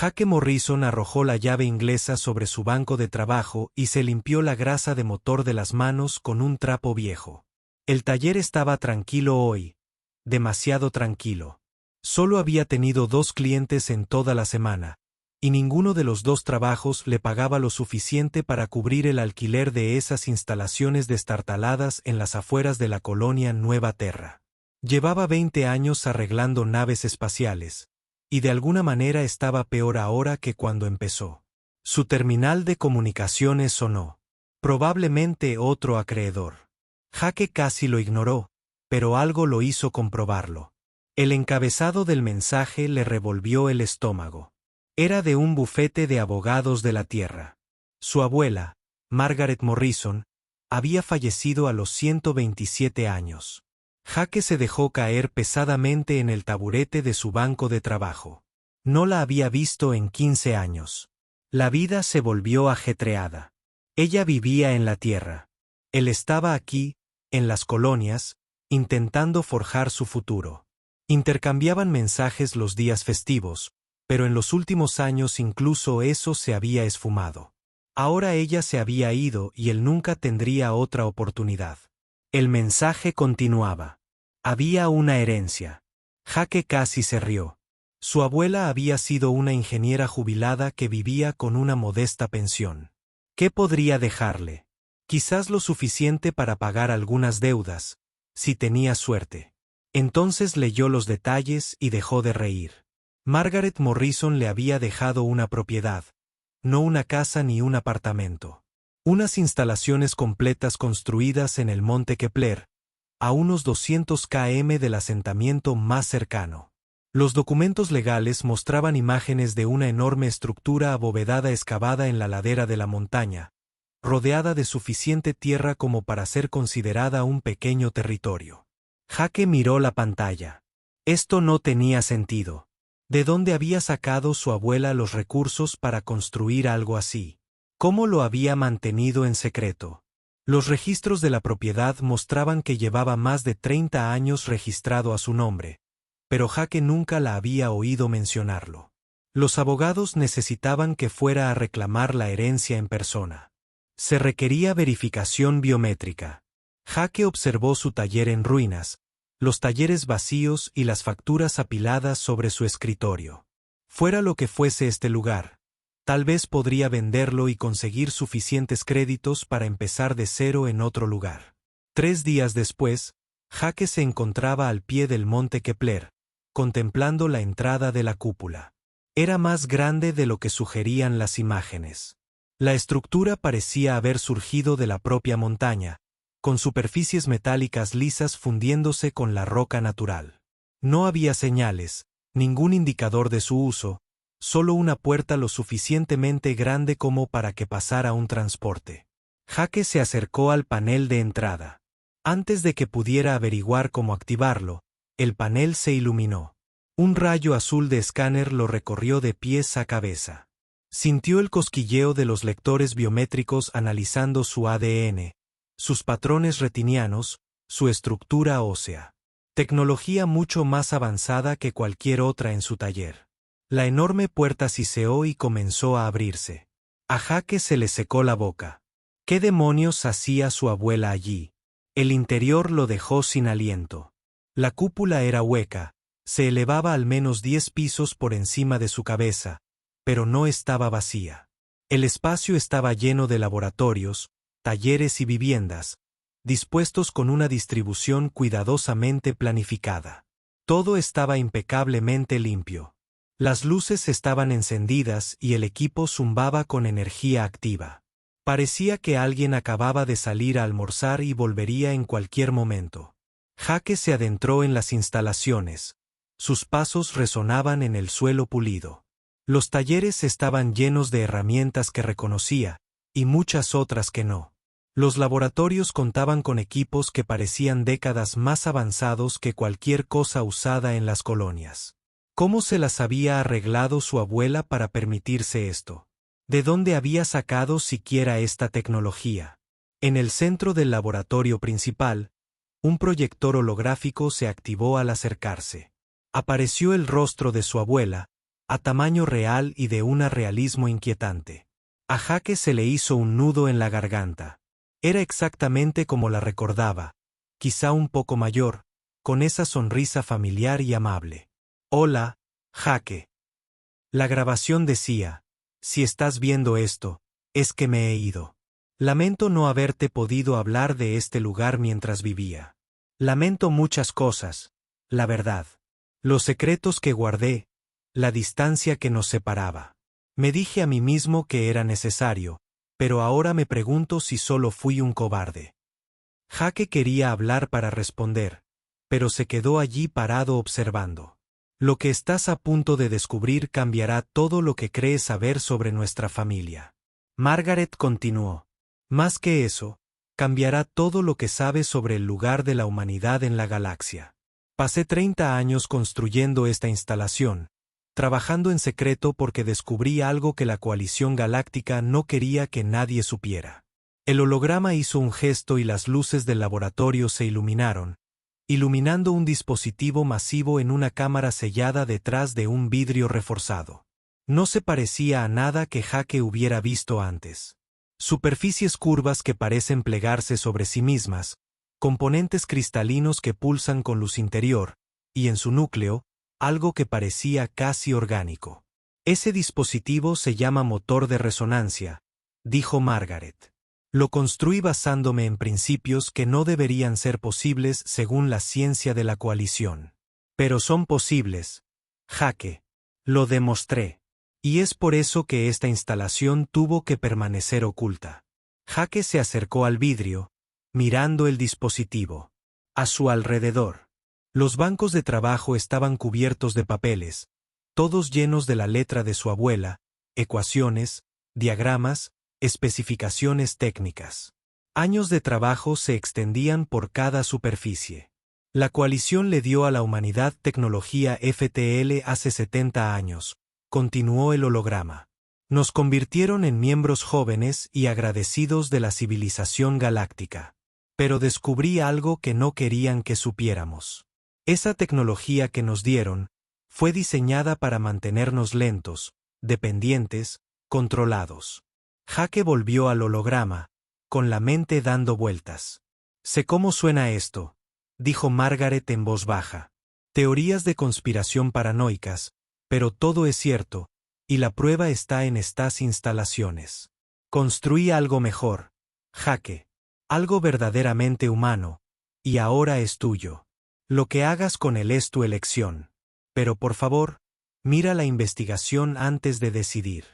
Jake Morrison arrojó la llave inglesa sobre su banco de trabajo y se limpió la grasa de motor de las manos con un trapo viejo. El taller estaba tranquilo hoy, demasiado tranquilo. Solo había tenido 2 clientes en toda la semana, y ninguno de los 2 trabajos le pagaba lo suficiente para cubrir el alquiler de esas instalaciones destartaladas en las afueras de la colonia Nueva Terra. Llevaba 20 años arreglando naves espaciales, y de alguna manera estaba peor ahora que cuando empezó. Su terminal de comunicaciones sonó. Probablemente otro acreedor. Jake casi lo ignoró, pero algo lo hizo comprobarlo. El encabezado del mensaje le revolvió el estómago. Era de un bufete de abogados de la Tierra. Su abuela, Margaret Morrison, había fallecido a los 127 años. Jake se dejó caer pesadamente en el taburete de su banco de trabajo. No la había visto en 15 años. La vida se volvió ajetreada. Ella vivía en la Tierra. Él estaba aquí, en las colonias, intentando forjar su futuro. Intercambiaban mensajes los días festivos, pero en los últimos años incluso eso se había esfumado. Ahora ella se había ido y él nunca tendría otra oportunidad. El mensaje continuaba. Había una herencia. Jake casi se rió. Su abuela había sido una ingeniera jubilada que vivía con una modesta pensión. ¿Qué podría dejarle? Quizás lo suficiente para pagar algunas deudas, si tenía suerte. Entonces leyó los detalles y dejó de reír. Margaret Morrison le había dejado una propiedad, no una casa ni un apartamento. Unas instalaciones completas construidas en el Monte Kepler, a unos 200 km del asentamiento más cercano. Los documentos legales mostraban imágenes de una enorme estructura abovedada excavada en la ladera de la montaña, rodeada de suficiente tierra como para ser considerada un pequeño territorio. Jake miró la pantalla. Esto no tenía sentido. ¿De dónde había sacado su abuela los recursos para construir algo así? ¿Cómo lo había mantenido en secreto? Los registros de la propiedad mostraban que llevaba más de 30 años registrado a su nombre, pero Jake nunca la había oído mencionarlo. Los abogados necesitaban que fuera a reclamar la herencia en persona. Se requería verificación biométrica. Jake observó su taller en ruinas, los talleres vacíos y las facturas apiladas sobre su escritorio. Fuera lo que fuese este lugar, tal vez podría venderlo y conseguir suficientes créditos para empezar de cero en otro lugar. 3 días después, Jake se encontraba al pie del Monte Kepler, contemplando la entrada de la cúpula. Era más grande de lo que sugerían las imágenes. La estructura parecía haber surgido de la propia montaña, con superficies metálicas lisas fundiéndose con la roca natural. No había señales, ningún indicador de su uso, solo una puerta lo suficientemente grande como para que pasara un transporte. Jake se acercó al panel de entrada. Antes de que pudiera averiguar cómo activarlo, el panel se iluminó. Un rayo azul de escáner lo recorrió de pies a cabeza. Sintió el cosquilleo de los lectores biométricos analizando su ADN, sus patrones retinianos, su estructura ósea. Tecnología mucho más avanzada que cualquier otra en su taller. La enorme puerta siseó y comenzó a abrirse. A Jake se le secó la boca. ¿Qué demonios hacía su abuela allí? El interior lo dejó sin aliento. La cúpula era hueca, se elevaba al menos 10 pisos por encima de su cabeza, pero no estaba vacía. El espacio estaba lleno de laboratorios, talleres y viviendas, dispuestos con una distribución cuidadosamente planificada. Todo estaba impecablemente limpio. Las luces estaban encendidas y el equipo zumbaba con energía activa. Parecía que alguien acababa de salir a almorzar y volvería en cualquier momento. Jake se adentró en las instalaciones. Sus pasos resonaban en el suelo pulido. Los talleres estaban llenos de herramientas que reconocía, y muchas otras que no. Los laboratorios contaban con equipos que parecían décadas más avanzados que cualquier cosa usada en las colonias. ¿Cómo se las había arreglado su abuela para permitirse esto? ¿De dónde había sacado siquiera esta tecnología? En el centro del laboratorio principal, un proyector holográfico se activó al acercarse. Apareció el rostro de su abuela, a tamaño real y de un realismo inquietante. A Jake se le hizo un nudo en la garganta. Era exactamente como la recordaba, quizá un poco mayor, con esa sonrisa familiar y amable. Hola, Jake. La grabación decía: si estás viendo esto, es que me he ido. Lamento no haberte podido hablar de este lugar mientras vivía. Lamento muchas cosas, la verdad. Los secretos que guardé, la distancia que nos separaba. Me dije a mí mismo que era necesario, pero ahora me pregunto si solo fui un cobarde. Jake quería hablar para responder, pero se quedó allí parado observando. Lo que estás a punto de descubrir cambiará todo lo que crees saber sobre nuestra familia. Margaret continuó. Más que eso, cambiará todo lo que sabes sobre el lugar de la humanidad en la galaxia. Pasé 30 años construyendo esta instalación, trabajando en secreto porque descubrí algo que la coalición galáctica no quería que nadie supiera. El holograma hizo un gesto y las luces del laboratorio se iluminaron, iluminando un dispositivo masivo en una cámara sellada detrás de un vidrio reforzado. No se parecía a nada que Jake hubiera visto antes. Superficies curvas que parecen plegarse sobre sí mismas, componentes cristalinos que pulsan con luz interior, y en su núcleo, algo que parecía casi orgánico. Ese dispositivo se llama motor de resonancia, dijo Margaret. Lo construí basándome en principios que no deberían ser posibles según la ciencia de la coalición. Pero son posibles, Jake. Lo demostré. Y es por eso que esta instalación tuvo que permanecer oculta. Jake se acercó al vidrio, mirando el dispositivo. A su alrededor, los bancos de trabajo estaban cubiertos de papeles, todos llenos de la letra de su abuela, ecuaciones, diagramas, especificaciones técnicas. Años de trabajo se extendían por cada superficie. La coalición le dio a la humanidad tecnología FTL hace 70 años, continuó el holograma. Nos convirtieron en miembros jóvenes y agradecidos de la civilización galáctica. Pero descubrí algo que no querían que supiéramos. Esa tecnología que nos dieron fue diseñada para mantenernos lentos, dependientes, controlados. Jake volvió al holograma, con la mente dando vueltas. Sé cómo suena esto, dijo Margaret en voz baja. Teorías de conspiración paranoicas, pero todo es cierto, y la prueba está en estas instalaciones. Construí algo mejor, Jake, algo verdaderamente humano, y ahora es tuyo. Lo que hagas con él es tu elección. Pero por favor, mira la investigación antes de decidir.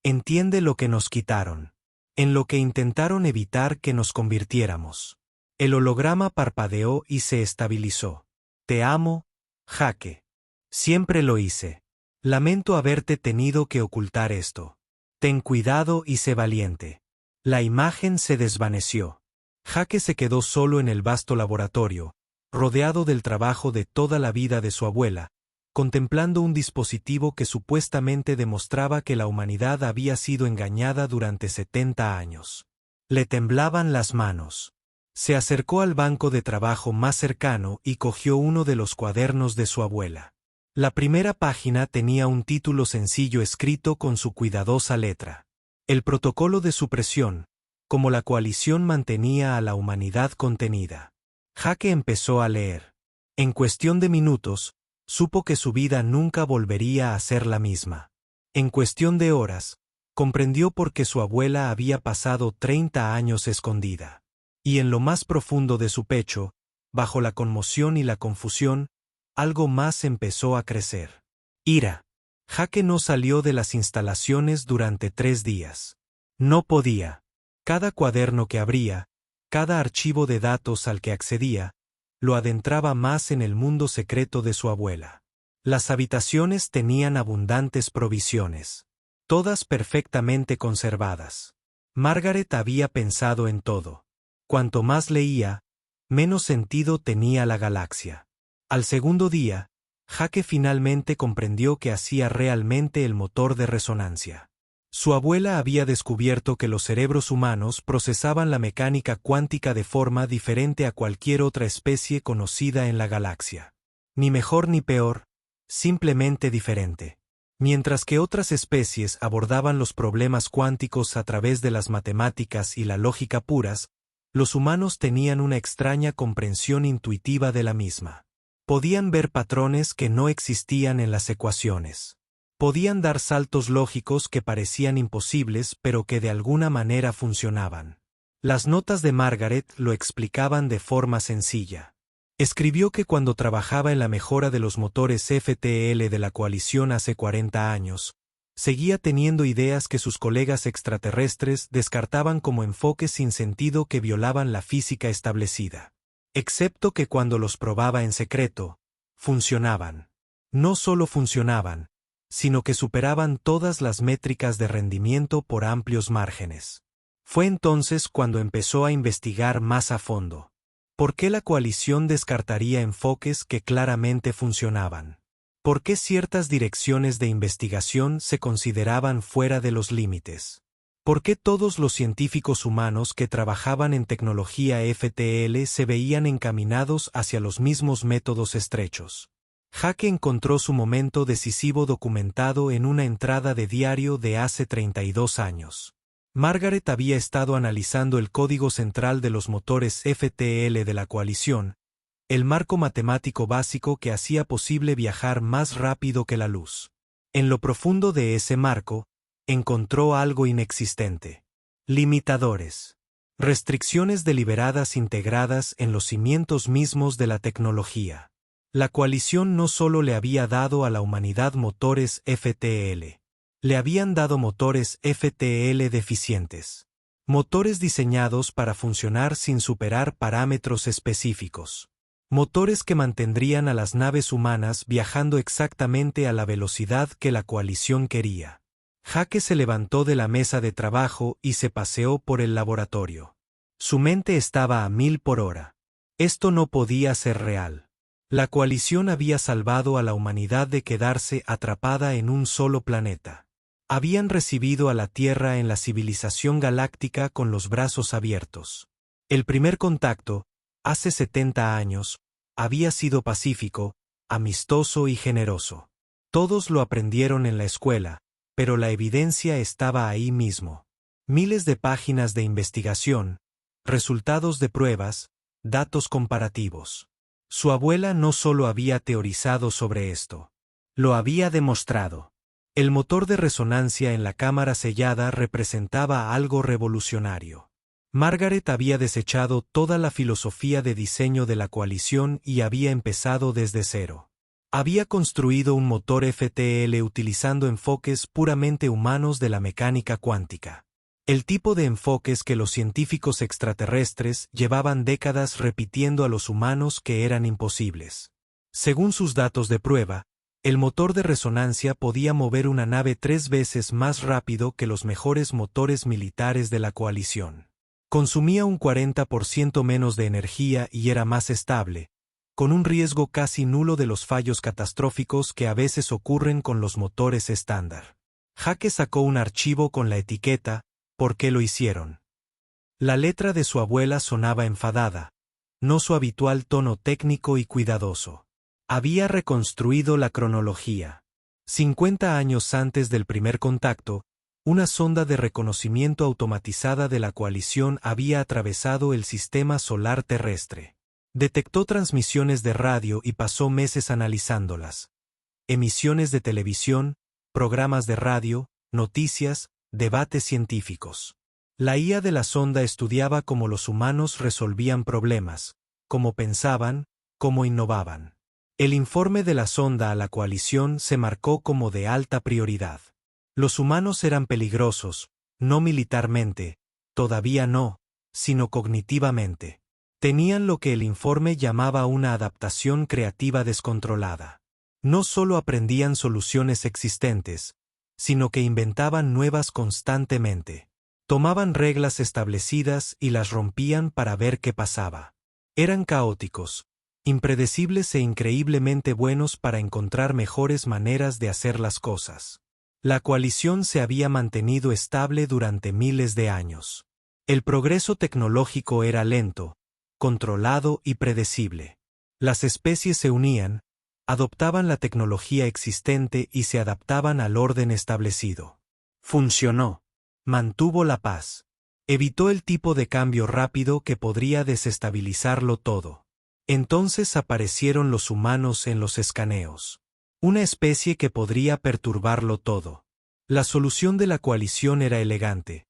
Entiende lo que nos quitaron, en lo que intentaron evitar que nos convirtiéramos. El holograma parpadeó y se estabilizó. Te amo, Jake. Siempre lo hice. Lamento haberte tenido que ocultar esto. Ten cuidado y sé valiente. La imagen se desvaneció. Jake se quedó solo en el vasto laboratorio, rodeado del trabajo de toda la vida de su abuela, contemplando un dispositivo que supuestamente demostraba que la humanidad había sido engañada durante 70 años. Le temblaban las manos. Se acercó al banco de trabajo más cercano y cogió uno de los cuadernos de su abuela. La primera página tenía un título sencillo escrito con su cuidadosa letra. El protocolo de supresión, como la coalición mantenía a la humanidad contenida. Jake empezó a leer. En cuestión de minutos, supo que su vida nunca volvería a ser la misma. En cuestión de horas, comprendió por qué su abuela había pasado 30 años escondida. Y en lo más profundo de su pecho, bajo la conmoción y la confusión, algo más empezó a crecer. Ira. Jake no salió de las instalaciones durante 3 días. No podía. Cada cuaderno que abría, cada archivo de datos al que accedía, lo adentraba más en el mundo secreto de su abuela. Las habitaciones tenían abundantes provisiones, todas perfectamente conservadas. Margaret había pensado en todo. Cuanto más leía, menos sentido tenía la galaxia. Al segundo día, Jake finalmente comprendió que hacía realmente el motor de resonancia. Su abuela había descubierto que los cerebros humanos procesaban la mecánica cuántica de forma diferente a cualquier otra especie conocida en la galaxia. Ni mejor ni peor, simplemente diferente. Mientras que otras especies abordaban los problemas cuánticos a través de las matemáticas y la lógica puras, los humanos tenían una extraña comprensión intuitiva de la misma. Podían ver patrones que no existían en las ecuaciones. Podían dar saltos lógicos que parecían imposibles pero que de alguna manera funcionaban. Las notas de Margaret lo explicaban de forma sencilla. Escribió que cuando trabajaba en la mejora de los motores FTL de la coalición hace 40 años, seguía teniendo ideas que sus colegas extraterrestres descartaban como enfoques sin sentido que violaban la física establecida. Excepto que cuando los probaba en secreto, funcionaban. No solo funcionaban, sino que superaban todas las métricas de rendimiento por amplios márgenes. Fue entonces cuando empezó a investigar más a fondo. ¿Por qué la coalición descartaría enfoques que claramente funcionaban? ¿Por qué ciertas direcciones de investigación se consideraban fuera de los límites? ¿Por qué todos los científicos humanos que trabajaban en tecnología FTL se veían encaminados hacia los mismos métodos estrechos? Jake encontró su momento decisivo documentado en una entrada de diario de hace 32 años. Margaret había estado analizando el código central de los motores FTL de la coalición, el marco matemático básico que hacía posible viajar más rápido que la luz. En lo profundo de ese marco, encontró algo inexistente. Limitadores. Restricciones deliberadas integradas en los cimientos mismos de la tecnología. La coalición no solo le había dado a la humanidad motores FTL. Le habían dado motores FTL deficientes. Motores diseñados para funcionar sin superar parámetros específicos. Motores que mantendrían a las naves humanas viajando exactamente a la velocidad que la coalición quería. Jake se levantó de la mesa de trabajo y se paseó por el laboratorio. Su mente estaba a 1000 por hora. Esto no podía ser real. La coalición había salvado a la humanidad de quedarse atrapada en un solo planeta. Habían recibido a la Tierra en la civilización galáctica con los brazos abiertos. El primer contacto, hace 70 años, había sido pacífico, amistoso y generoso. Todos lo aprendieron en la escuela, pero la evidencia estaba ahí mismo. Miles de páginas de investigación, resultados de pruebas, datos comparativos. Su abuela no solo había teorizado sobre esto, lo había demostrado. El motor de resonancia en la cámara sellada representaba algo revolucionario. Margaret había desechado toda la filosofía de diseño de la coalición y había empezado desde cero. Había construido un motor FTL utilizando enfoques puramente humanos de la mecánica cuántica. El tipo de enfoques que los científicos extraterrestres llevaban décadas repitiendo a los humanos que eran imposibles. Según sus datos de prueba, el motor de resonancia podía mover una nave 3 veces más rápido que los mejores motores militares de la coalición. Consumía un 40% menos de energía y era más estable, con un riesgo casi nulo de los fallos catastróficos que a veces ocurren con los motores estándar. Jake sacó un archivo con la etiqueta ¿por qué lo hicieron? La letra de su abuela sonaba enfadada, no su habitual tono técnico y cuidadoso. Había reconstruido la cronología. 50 años antes del primer contacto, una sonda de reconocimiento automatizada de la coalición había atravesado el sistema solar terrestre. Detectó transmisiones de radio y pasó meses analizándolas. Emisiones de televisión, programas de radio, noticias, debates científicos. La IA de la sonda estudiaba cómo los humanos resolvían problemas, cómo pensaban, cómo innovaban. El informe de la sonda a la coalición se marcó como de alta prioridad. Los humanos eran peligrosos, no militarmente, todavía no, sino cognitivamente. Tenían lo que el informe llamaba una adaptación creativa descontrolada. No solo aprendían soluciones existentes, sino que inventaban nuevas constantemente. Tomaban reglas establecidas y las rompían para ver qué pasaba. Eran caóticos, impredecibles e increíblemente buenos para encontrar mejores maneras de hacer las cosas. La coalición se había mantenido estable durante miles de años. El progreso tecnológico era lento, controlado y predecible. Las especies se unían, Adoptaban la tecnología existente y se adaptaban al orden establecido. Funcionó. Mantuvo la paz. Evitó el tipo de cambio rápido que podría desestabilizarlo todo. Entonces aparecieron los humanos en los escaneos. Una especie que podría perturbarlo todo. La solución de la coalición era elegante.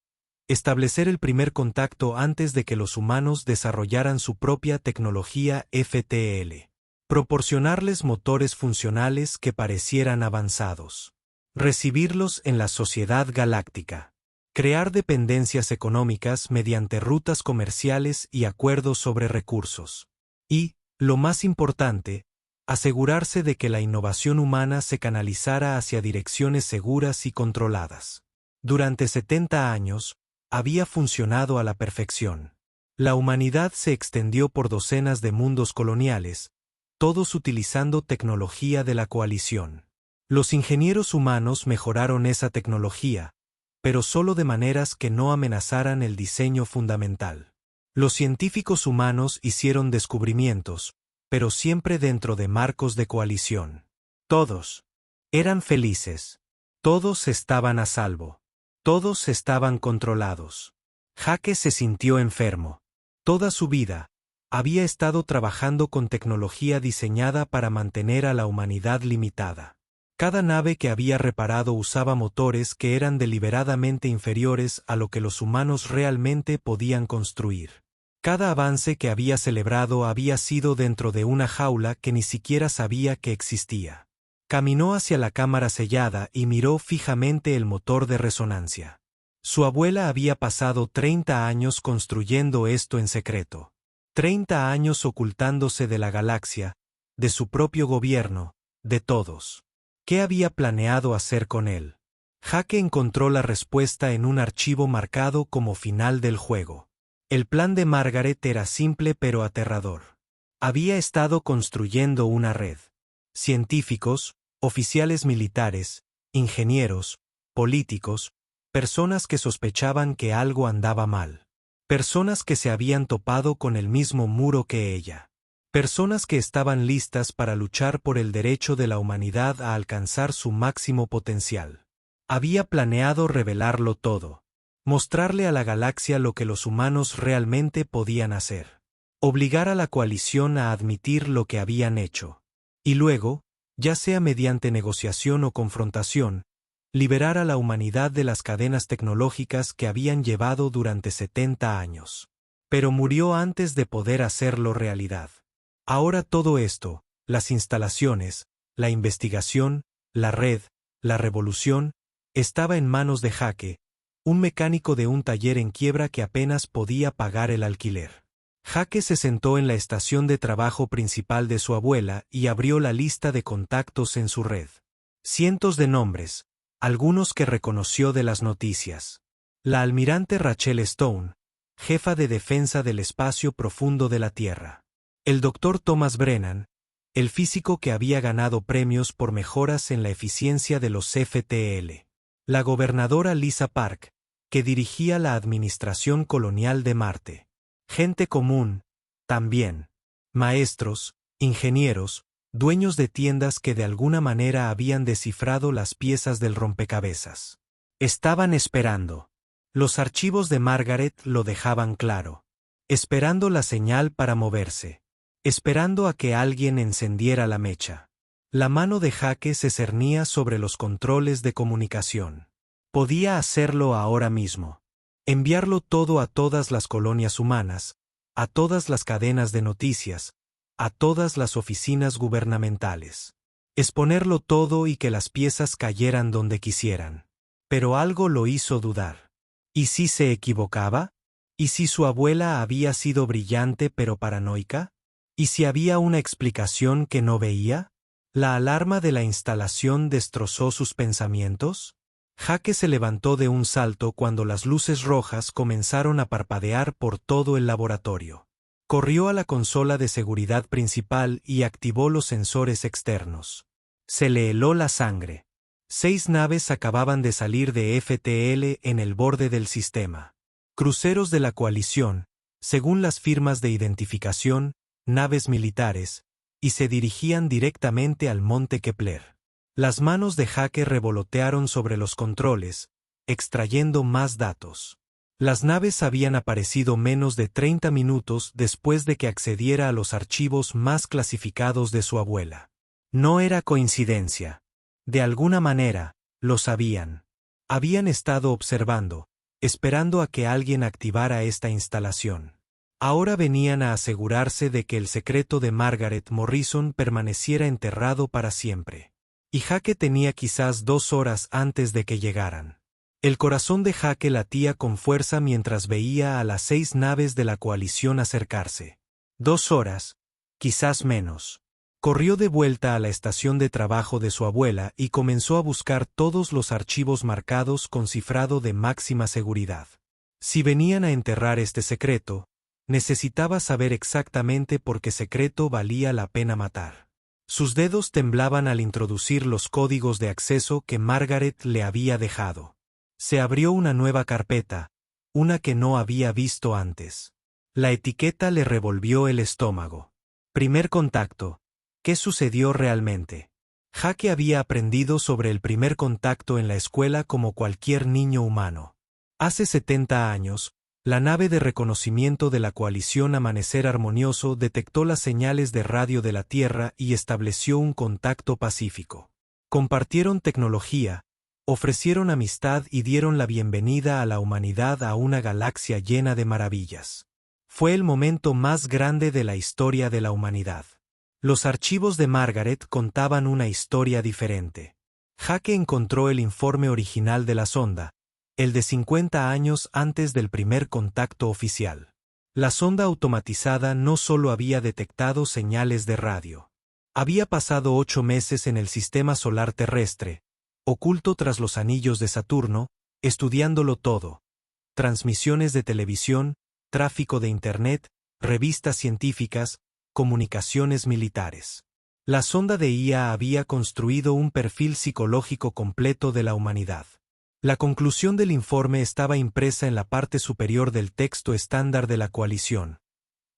Establecer el primer contacto antes de que los humanos desarrollaran su propia tecnología FTL. Proporcionarles motores funcionales que parecieran avanzados. Recibirlos en la sociedad galáctica. Crear dependencias económicas mediante rutas comerciales y acuerdos sobre recursos. Y, lo más importante, asegurarse de que la innovación humana se canalizara hacia direcciones seguras y controladas. Durante 70 años, había funcionado a la perfección. La humanidad se extendió por docenas de mundos coloniales, todos utilizando tecnología de la coalición. Los ingenieros humanos mejoraron esa tecnología, pero solo de maneras que no amenazaran el diseño fundamental. Los científicos humanos hicieron descubrimientos, pero siempre dentro de marcos de coalición. Todos eran felices. Todos estaban a salvo. Todos estaban controlados. Jake se sintió enfermo. Toda su vida, había estado trabajando con tecnología diseñada para mantener a la humanidad limitada. Cada nave que había reparado usaba motores que eran deliberadamente inferiores a lo que los humanos realmente podían construir. Cada avance que había celebrado había sido dentro de una jaula que ni siquiera sabía que existía. Caminó hacia la cámara sellada y miró fijamente el motor de resonancia. Su abuela había pasado 30 años construyendo esto en secreto. 30 años ocultándose de la galaxia, de su propio gobierno, de todos. ¿Qué había planeado hacer con él? Jake encontró la respuesta en un archivo marcado como final del juego. El plan de Margaret era simple pero aterrador. Había estado construyendo una red. Científicos, oficiales militares, ingenieros, políticos, personas que sospechaban que algo andaba mal. Personas que se habían topado con el mismo muro que ella. Personas que estaban listas para luchar por el derecho de la humanidad a alcanzar su máximo potencial. Había planeado revelarlo todo. Mostrarle a la galaxia lo que los humanos realmente podían hacer. Obligar a la coalición a admitir lo que habían hecho. Y luego, ya sea mediante negociación o confrontación, liberar a la humanidad de las cadenas tecnológicas que habían llevado durante 70 años. Pero murió antes de poder hacerlo realidad. Ahora todo esto, las instalaciones, la investigación, la red, la revolución, estaba en manos de Jake, un mecánico de un taller en quiebra que apenas podía pagar el alquiler. Jake se sentó en la estación de trabajo principal de su abuela y abrió la lista de contactos en su red. Cientos de nombres, algunos que reconoció de las noticias. La almirante Rachel Stone, jefa de defensa del espacio profundo de la Tierra. El Dr. Thomas Brennan, el físico que había ganado premios por mejoras en la eficiencia de los FTL. La gobernadora Lisa Park, que dirigía la administración colonial de Marte. Gente común, también. Maestros, ingenieros, dueños de tiendas que de alguna manera habían descifrado las piezas del rompecabezas. Estaban esperando. Los archivos de Margaret lo dejaban claro. Esperando la señal para moverse. Esperando a que alguien encendiera la mecha. La mano de Jake se cernía sobre los controles de comunicación. Podía hacerlo ahora mismo. Enviarlo todo a todas las colonias humanas, a todas las cadenas de noticias, a todas las oficinas gubernamentales. Exponerlo todo y que las piezas cayeran donde quisieran. Pero algo lo hizo dudar. ¿Y si se equivocaba? ¿Y si su abuela había sido brillante pero paranoica? ¿Y si había una explicación que no veía? ¿La alarma de la instalación destrozó sus pensamientos? Jake se levantó de un salto cuando las luces rojas comenzaron a parpadear por todo el laboratorio. Corrió a la consola de seguridad principal y activó los sensores externos. Se le heló la sangre. 6 naves acababan de salir de FTL en el borde del sistema. Cruceros de la coalición, según las firmas de identificación, naves militares, y se dirigían directamente al monte Kepler. Las manos de Jake revolotearon sobre los controles, extrayendo más datos. Las naves habían aparecido menos de 30 minutos después de que accediera a los archivos más clasificados de su abuela. No era coincidencia. De alguna manera, lo sabían. Habían estado observando, esperando a que alguien activara esta instalación. Ahora venían a asegurarse de que el secreto de Margaret Morrison permaneciera enterrado para siempre. Y Jake tenía quizás 2 horas antes de que llegaran. El corazón de Jake latía con fuerza mientras veía a las 6 naves de la coalición acercarse. 2 horas, quizás menos. Corrió de vuelta a la estación de trabajo de su abuela y comenzó a buscar todos los archivos marcados con cifrado de máxima seguridad. Si venían a enterrar este secreto, necesitaba saber exactamente por qué secreto valía la pena matar. Sus dedos temblaban al introducir los códigos de acceso que Margaret le había dejado. Se abrió una nueva carpeta, una que no había visto antes. La etiqueta le revolvió el estómago. Primer contacto. ¿Qué sucedió realmente? Jake había aprendido sobre el primer contacto en la escuela como cualquier niño humano. Hace 70 años, la nave de reconocimiento de la coalición Amanecer Armonioso detectó las señales de radio de la Tierra y estableció un contacto pacífico. Compartieron tecnología, ofrecieron amistad y dieron la bienvenida a la humanidad a una galaxia llena de maravillas. Fue el momento más grande de la historia de la humanidad. Los archivos de Margaret contaban una historia diferente. Jake encontró el informe original de la sonda, el de 50 años antes del primer contacto oficial. La sonda automatizada no solo había detectado señales de radio. Había pasado 8 meses en el sistema solar terrestre, oculto tras los anillos de Saturno, estudiándolo todo. Transmisiones de televisión, tráfico de Internet, revistas científicas, comunicaciones militares. La sonda de IA había construido un perfil psicológico completo de la humanidad. La conclusión del informe estaba impresa en la parte superior del texto estándar de la coalición.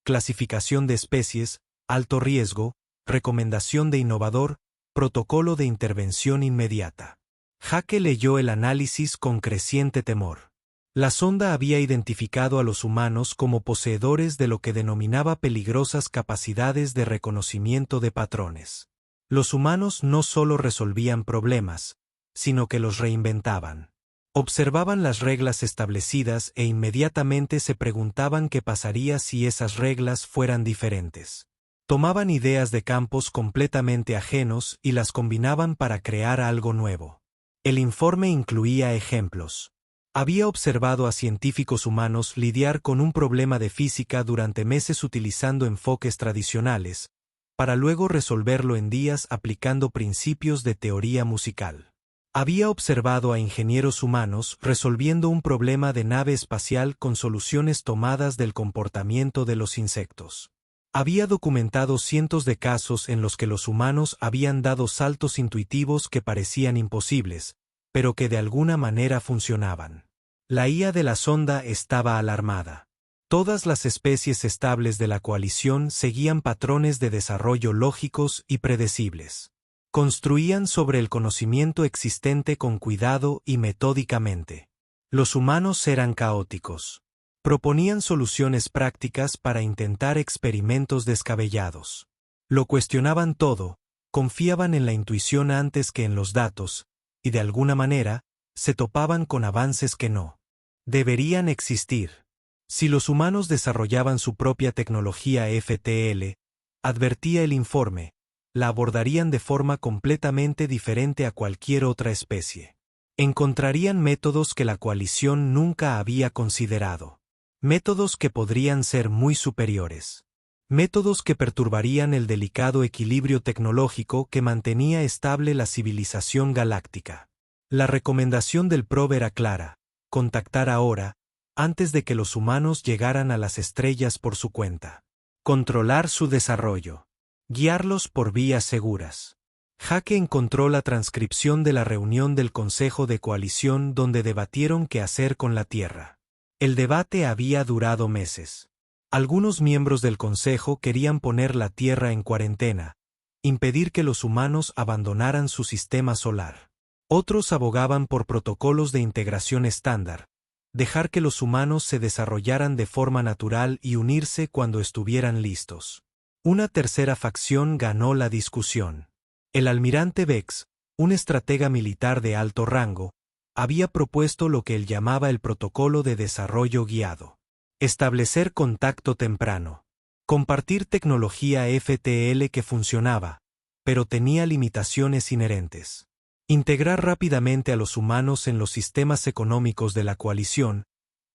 Clasificación de especies, alto riesgo, recomendación de innovador, protocolo de intervención inmediata. Jake leyó el análisis con creciente temor. La sonda había identificado a los humanos como poseedores de lo que denominaba peligrosas capacidades de reconocimiento de patrones. Los humanos no solo resolvían problemas, sino que los reinventaban. Observaban las reglas establecidas e inmediatamente se preguntaban qué pasaría si esas reglas fueran diferentes. Tomaban ideas de campos completamente ajenos y las combinaban para crear algo nuevo. El informe incluía ejemplos. Había observado a científicos humanos lidiar con un problema de física durante meses utilizando enfoques tradicionales, para luego resolverlo en días aplicando principios de teoría musical. Había observado a ingenieros humanos resolviendo un problema de nave espacial con soluciones tomadas del comportamiento de los insectos. Había documentado cientos de casos en los que los humanos habían dado saltos intuitivos que parecían imposibles, pero que de alguna manera funcionaban. La IA de la sonda estaba alarmada. Todas las especies estables de la coalición seguían patrones de desarrollo lógicos y predecibles. Construían sobre el conocimiento existente con cuidado y metódicamente. Los humanos eran caóticos. Proponían soluciones prácticas para intentar experimentos descabellados. Lo cuestionaban todo, confiaban en la intuición antes que en los datos, y de alguna manera, se topaban con avances que no deberían existir. Si los humanos desarrollaban su propia tecnología FTL, advertía el informe, la abordarían de forma completamente diferente a cualquier otra especie. Encontrarían métodos que la coalición nunca había considerado. Métodos que podrían ser muy superiores. Métodos que perturbarían el delicado equilibrio tecnológico que mantenía estable la civilización galáctica. La recomendación del probe era clara: contactar ahora, antes de que los humanos llegaran a las estrellas por su cuenta. Controlar su desarrollo. Guiarlos por vías seguras. Jake encontró la transcripción de la reunión del Consejo de Coalición donde debatieron qué hacer con la Tierra. El debate había durado meses. Algunos miembros del Consejo querían poner la Tierra en cuarentena, impedir que los humanos abandonaran su sistema solar. Otros abogaban por protocolos de integración estándar, dejar que los humanos se desarrollaran de forma natural y unirse cuando estuvieran listos. Una tercera facción ganó la discusión. El almirante Vex, un estratega militar de alto rango, había propuesto lo que él llamaba el Protocolo de Desarrollo Guiado. Establecer contacto temprano. Compartir tecnología FTL que funcionaba, pero tenía limitaciones inherentes. Integrar rápidamente a los humanos en los sistemas económicos de la coalición,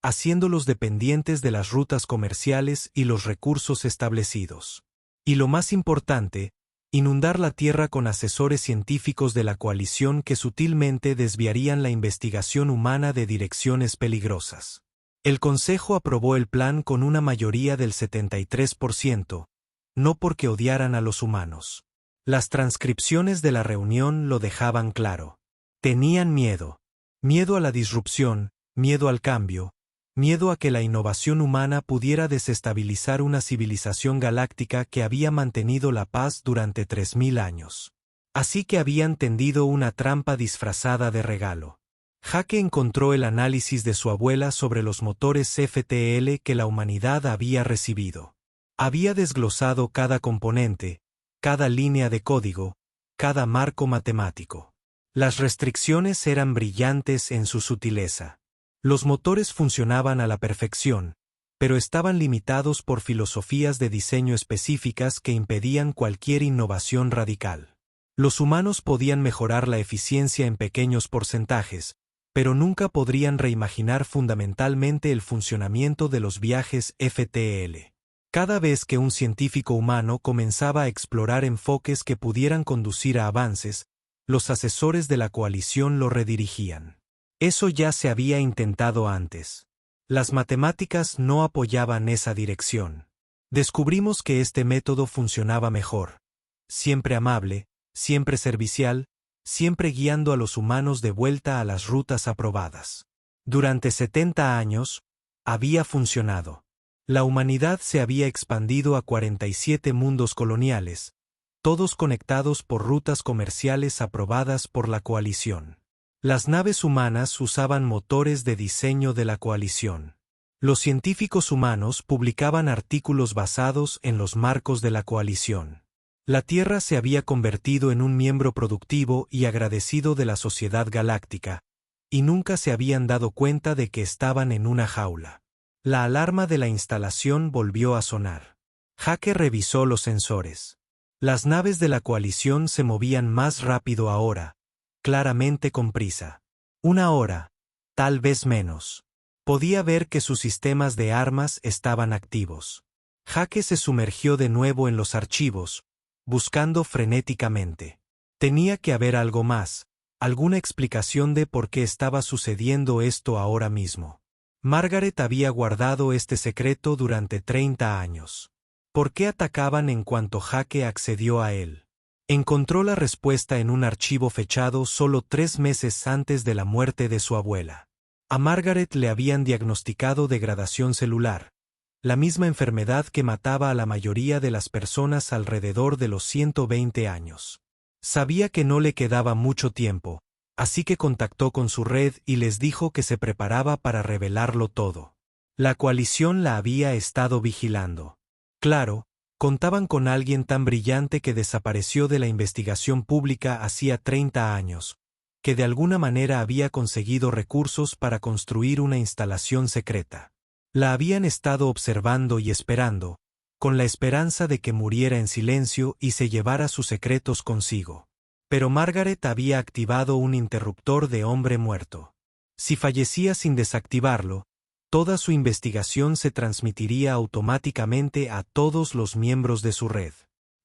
haciéndolos dependientes de las rutas comerciales y los recursos establecidos. Y lo más importante, inundar la Tierra con asesores científicos de la coalición que sutilmente desviarían la investigación humana de direcciones peligrosas. El Consejo aprobó el plan con una mayoría del 73%, no porque odiaran a los humanos. Las transcripciones de la reunión lo dejaban claro. Tenían miedo. Miedo a la disrupción, miedo al cambio, miedo a que la innovación humana pudiera desestabilizar una civilización galáctica que había mantenido la paz durante 3000 años. Así que habían tendido una trampa disfrazada de regalo. Jake encontró el análisis de su abuela sobre los motores FTL que la humanidad había recibido. Había desglosado cada componente, cada línea de código, cada marco matemático. Las restricciones eran brillantes en su sutileza. Los motores funcionaban a la perfección, pero estaban limitados por filosofías de diseño específicas que impedían cualquier innovación radical. Los humanos podían mejorar la eficiencia en pequeños porcentajes, pero nunca podrían reimaginar fundamentalmente el funcionamiento de los viajes FTL. Cada vez que un científico humano comenzaba a explorar enfoques que pudieran conducir a avances, los asesores de la coalición lo redirigían. Eso ya se había intentado antes. Las matemáticas no apoyaban esa dirección. Descubrimos que este método funcionaba mejor. Siempre amable, siempre servicial, siempre guiando a los humanos de vuelta a las rutas aprobadas. Durante 70 años, había funcionado. La humanidad se había expandido a 47 mundos coloniales, todos conectados por rutas comerciales aprobadas por la coalición. Las naves humanas usaban motores de diseño de la coalición. Los científicos humanos publicaban artículos basados en los marcos de la coalición. La Tierra se había convertido en un miembro productivo y agradecido de la sociedad galáctica, y nunca se habían dado cuenta de que estaban en una jaula. La alarma de la instalación volvió a sonar. Jake revisó los sensores. Las naves de la coalición se movían más rápido ahora, claramente con prisa. 1 hora, tal vez menos. Podía ver que sus sistemas de armas estaban activos. Jake se sumergió de nuevo en los archivos, buscando frenéticamente. Tenía que haber algo más, alguna explicación de por qué estaba sucediendo esto ahora mismo. Margaret había guardado este secreto durante 30 años. ¿Por qué atacaban en cuanto Jake accedió a él? Encontró la respuesta en un archivo fechado solo 3 meses antes de la muerte de su abuela. A Margaret le habían diagnosticado degradación celular, la misma enfermedad que mataba a la mayoría de las personas alrededor de los 120 años. Sabía que no le quedaba mucho tiempo, así que contactó con su red y les dijo que se preparaba para revelarlo todo. La coalición la había estado vigilando. Claro, contaban con alguien tan brillante que desapareció de la investigación pública hacía 30 años, que de alguna manera había conseguido recursos para construir una instalación secreta. La habían estado observando y esperando, con la esperanza de que muriera en silencio y se llevara sus secretos consigo. Pero Margaret había activado un interruptor de hombre muerto. Si fallecía sin desactivarlo, toda su investigación se transmitiría automáticamente a todos los miembros de su red.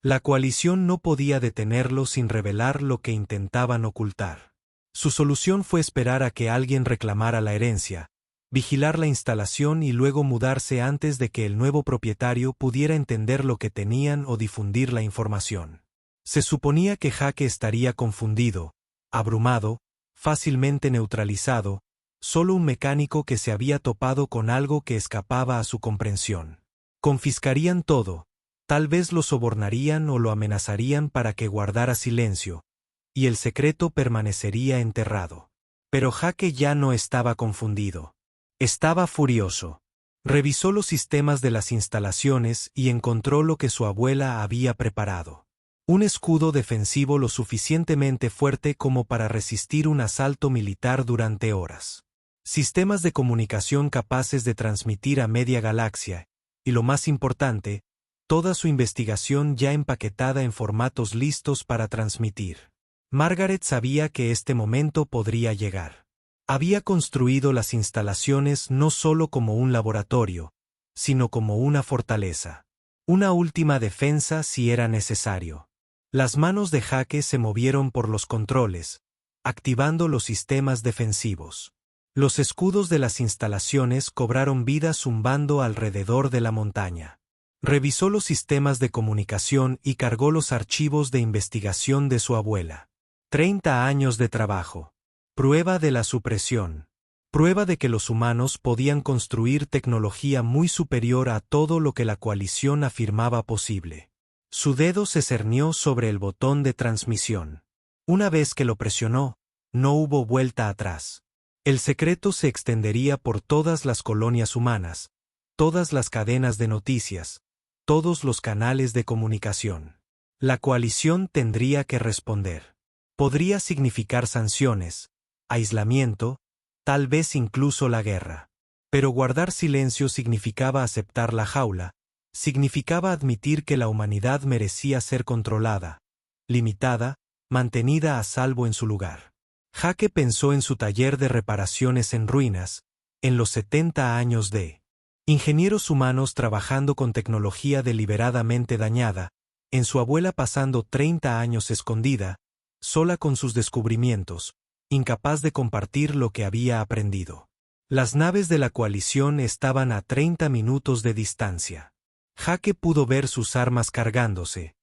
La coalición no podía detenerlo sin revelar lo que intentaban ocultar. Su solución fue esperar a que alguien reclamara la herencia, vigilar la instalación y luego mudarse antes de que el nuevo propietario pudiera entender lo que tenían o difundir la información. Se suponía que Jake estaría confundido, abrumado, fácilmente neutralizado, solo un mecánico que se había topado con algo que escapaba a su comprensión. Confiscarían todo, tal vez lo sobornarían o lo amenazarían para que guardara silencio, y el secreto permanecería enterrado. Pero Jake ya no estaba confundido. Estaba furioso. Revisó los sistemas de las instalaciones y encontró lo que su abuela había preparado. Un escudo defensivo lo suficientemente fuerte como para resistir un asalto militar durante horas. Sistemas de comunicación capaces de transmitir a media galaxia, y lo más importante, toda su investigación ya empaquetada en formatos listos para transmitir. Margaret sabía que este momento podría llegar. Había construido las instalaciones no solo como un laboratorio, sino como una fortaleza. Una última defensa si era necesario. Las manos de Jake se movieron por los controles, activando los sistemas defensivos. Los escudos de las instalaciones cobraron vida zumbando alrededor de la montaña. Revisó los sistemas de comunicación y cargó los archivos de investigación de su abuela. 30 años de trabajo. Prueba de la supresión. Prueba de que los humanos podían construir tecnología muy superior a todo lo que la coalición afirmaba posible. Su dedo se cernió sobre el botón de transmisión. Una vez que lo presionó, no hubo vuelta atrás. El secreto se extendería por todas las colonias humanas, todas las cadenas de noticias, todos los canales de comunicación. La coalición tendría que responder. Podría significar sanciones, aislamiento, tal vez incluso la guerra. Pero guardar silencio significaba aceptar la jaula, significaba admitir que la humanidad merecía ser controlada, limitada, mantenida a salvo en su lugar. Jake pensó en su taller de reparaciones en ruinas, en los 70 años de ingenieros humanos trabajando con tecnología deliberadamente dañada, en su abuela pasando 30 años escondida, sola con sus descubrimientos, incapaz de compartir lo que había aprendido. Las naves de la coalición estaban a 30 minutos de distancia. Jake pudo ver sus armas cargándose,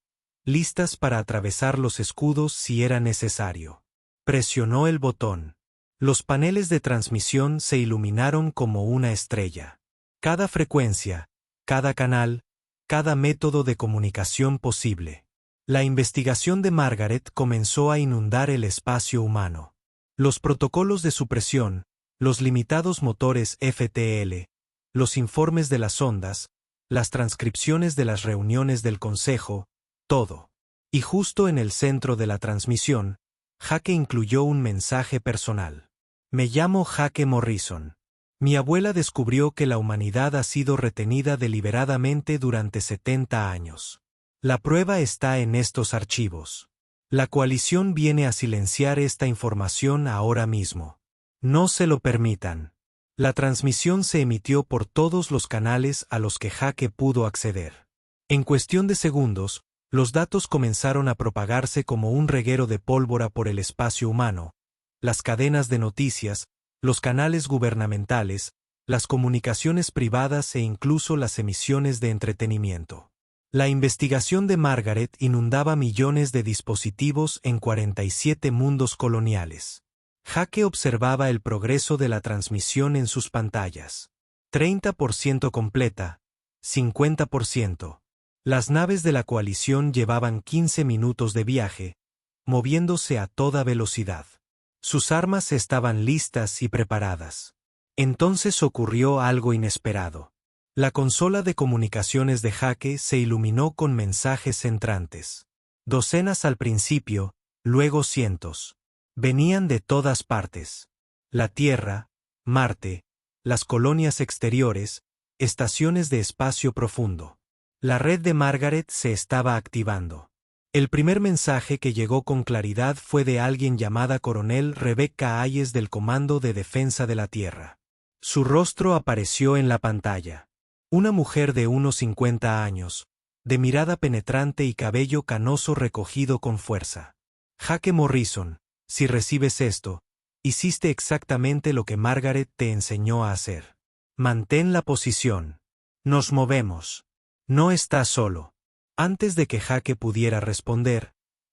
listas para atravesar los escudos si era necesario. Presionó el botón. Los paneles de transmisión se iluminaron como una estrella. Cada frecuencia, cada canal, cada método de comunicación posible. La investigación de Margaret comenzó a inundar el espacio humano. Los protocolos de supresión, los limitados motores FTL, los informes de las ondas, las transcripciones de las reuniones del consejo, todo. Y justo en el centro de la transmisión, Jake incluyó un mensaje personal. Me llamo Jake Morrison. Mi abuela descubrió que la humanidad ha sido retenida deliberadamente durante 70 años. La prueba está en estos archivos. La coalición viene a silenciar esta información ahora mismo. No se lo permitan. La transmisión se emitió por todos los canales a los que Jake pudo acceder. En cuestión de segundos, los datos comenzaron a propagarse como un reguero de pólvora por el espacio humano, las cadenas de noticias, los canales gubernamentales, las comunicaciones privadas e incluso las emisiones de entretenimiento. La investigación de Margaret inundaba millones de dispositivos en 47 mundos coloniales. Jake observaba el progreso de la transmisión en sus pantallas. 30% completa, 50%. Las naves de la coalición llevaban 15 minutos de viaje, moviéndose a toda velocidad. Sus armas estaban listas y preparadas. Entonces ocurrió algo inesperado. La consola de comunicaciones de Jake se iluminó con mensajes entrantes. Docenas al principio, luego cientos. Venían de todas partes. La Tierra, Marte, las colonias exteriores, estaciones de espacio profundo. La red de Margaret se estaba activando. El primer mensaje que llegó con claridad fue de alguien llamada Coronel Rebecca Hayes del Comando de Defensa de la Tierra. Su rostro apareció en la pantalla. Una mujer de unos 50 años, de mirada penetrante y cabello canoso recogido con fuerza. Jake Morrison, si recibes esto, hiciste exactamente lo que Margaret te enseñó a hacer. Mantén la posición. Nos movemos. No estás solo. Antes de que Jake pudiera responder,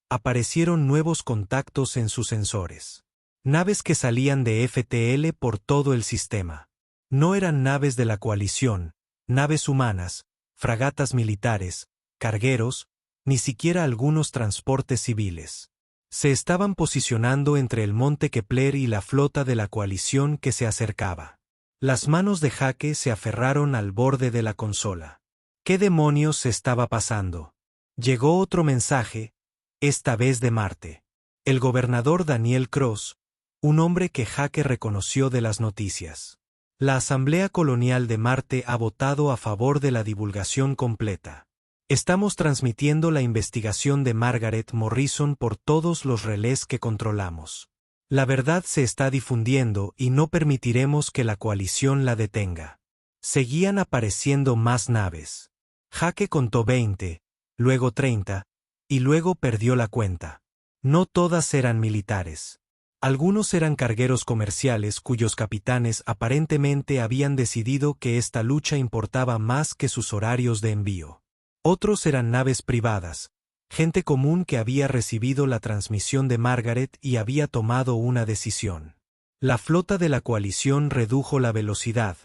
aparecieron nuevos contactos en sus sensores. Naves que salían de FTL por todo el sistema. No eran naves de la coalición, naves humanas, fragatas militares, cargueros, ni siquiera algunos transportes civiles. Se estaban posicionando entre el Monte Kepler y la flota de la coalición que se acercaba. Las manos de Jake se aferraron al borde de la consola. ¿Qué demonios se estaba pasando? Llegó otro mensaje, esta vez de Marte. El gobernador Daniel Cross, un hombre que Jake reconoció de las noticias. La Asamblea Colonial de Marte ha votado a favor de la divulgación completa. Estamos transmitiendo la investigación de Margaret Morrison por todos los relés que controlamos. La verdad se está difundiendo y no permitiremos que la coalición la detenga. Seguían apareciendo más naves. Jake contó 20, luego 30, y luego perdió la cuenta. No todas eran militares. Algunos eran cargueros comerciales cuyos capitanes aparentemente habían decidido que esta lucha importaba más que sus horarios de envío. Otros eran naves privadas, gente común que había recibido la transmisión de Margaret y había tomado una decisión. La flota de la coalición redujo la velocidad,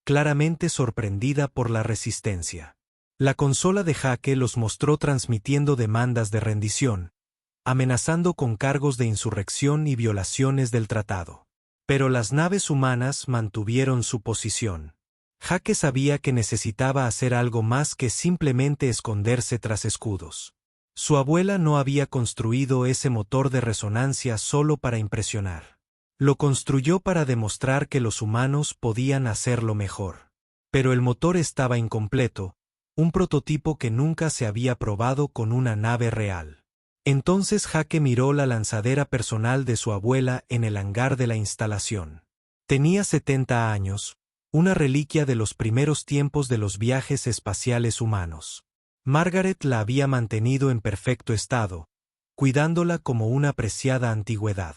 claramente sorprendida por la resistencia. La consola de Jake los mostró transmitiendo demandas de rendición, amenazando con cargos de insurrección y violaciones del tratado. Pero las naves humanas mantuvieron su posición. Jake sabía que necesitaba hacer algo más que simplemente esconderse tras escudos. Su abuela no había construido ese motor de resonancia solo para impresionar. Lo construyó para demostrar que los humanos podían hacerlo mejor. Pero el motor estaba incompleto, un prototipo que nunca se había probado con una nave real. Entonces Jake miró la lanzadera personal de su abuela en el hangar de la instalación. Tenía 70 años, una reliquia de los primeros tiempos de los viajes espaciales humanos. Margaret la había mantenido en perfecto estado, cuidándola como una preciada antigüedad.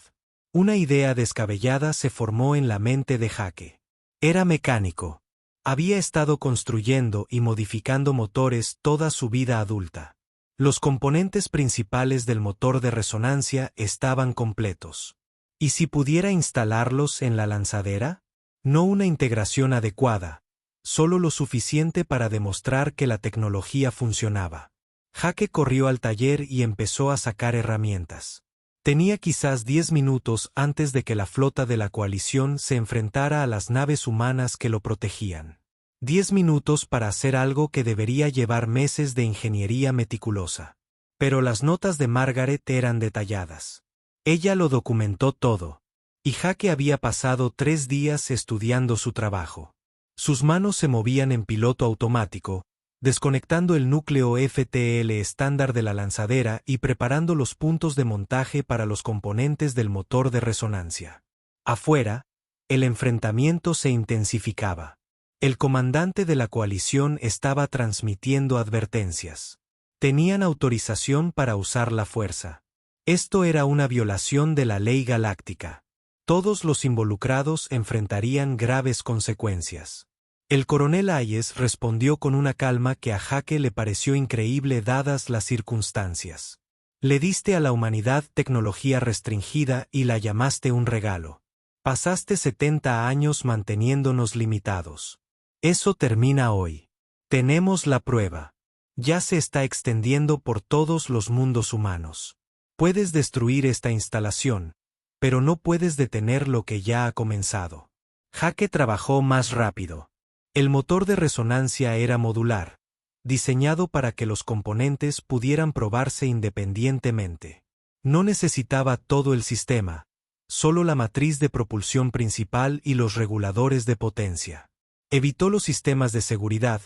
Una idea descabellada se formó en la mente de Jake. Era mecánico. Había estado construyendo y modificando motores toda su vida adulta. Los componentes principales del motor de resonancia estaban completos. ¿Y si pudiera instalarlos en la lanzadera? No una integración adecuada, solo lo suficiente para demostrar que la tecnología funcionaba. Jake corrió al taller y empezó a sacar herramientas. Tenía quizás 10 minutos antes de que la flota de la coalición se enfrentara a las naves humanas que lo protegían. 10 minutos para hacer algo que debería llevar meses de ingeniería meticulosa. Pero las notas de Margaret eran detalladas. Ella lo documentó todo. Y Jake había pasado 3 días estudiando su trabajo. Sus manos se movían en piloto automático, desconectando el núcleo FTL estándar de la lanzadera y preparando los puntos de montaje para los componentes del motor de resonancia. Afuera, el enfrentamiento se intensificaba. El comandante de la coalición estaba transmitiendo advertencias. Tenían autorización para usar la fuerza. Esto era una violación de la ley galáctica. Todos los involucrados enfrentarían graves consecuencias. El coronel Hayes respondió con una calma que a Jake le pareció increíble dadas las circunstancias. Le diste a la humanidad tecnología restringida y la llamaste un regalo. Pasaste 70 años manteniéndonos limitados. Eso termina hoy. Tenemos la prueba. Ya se está extendiendo por todos los mundos humanos. Puedes destruir esta instalación, pero no puedes detener lo que ya ha comenzado. Jake trabajó más rápido. El motor de resonancia era modular, diseñado para que los componentes pudieran probarse independientemente. No necesitaba todo el sistema, solo la matriz de propulsión principal y los reguladores de potencia. Evitó los sistemas de seguridad,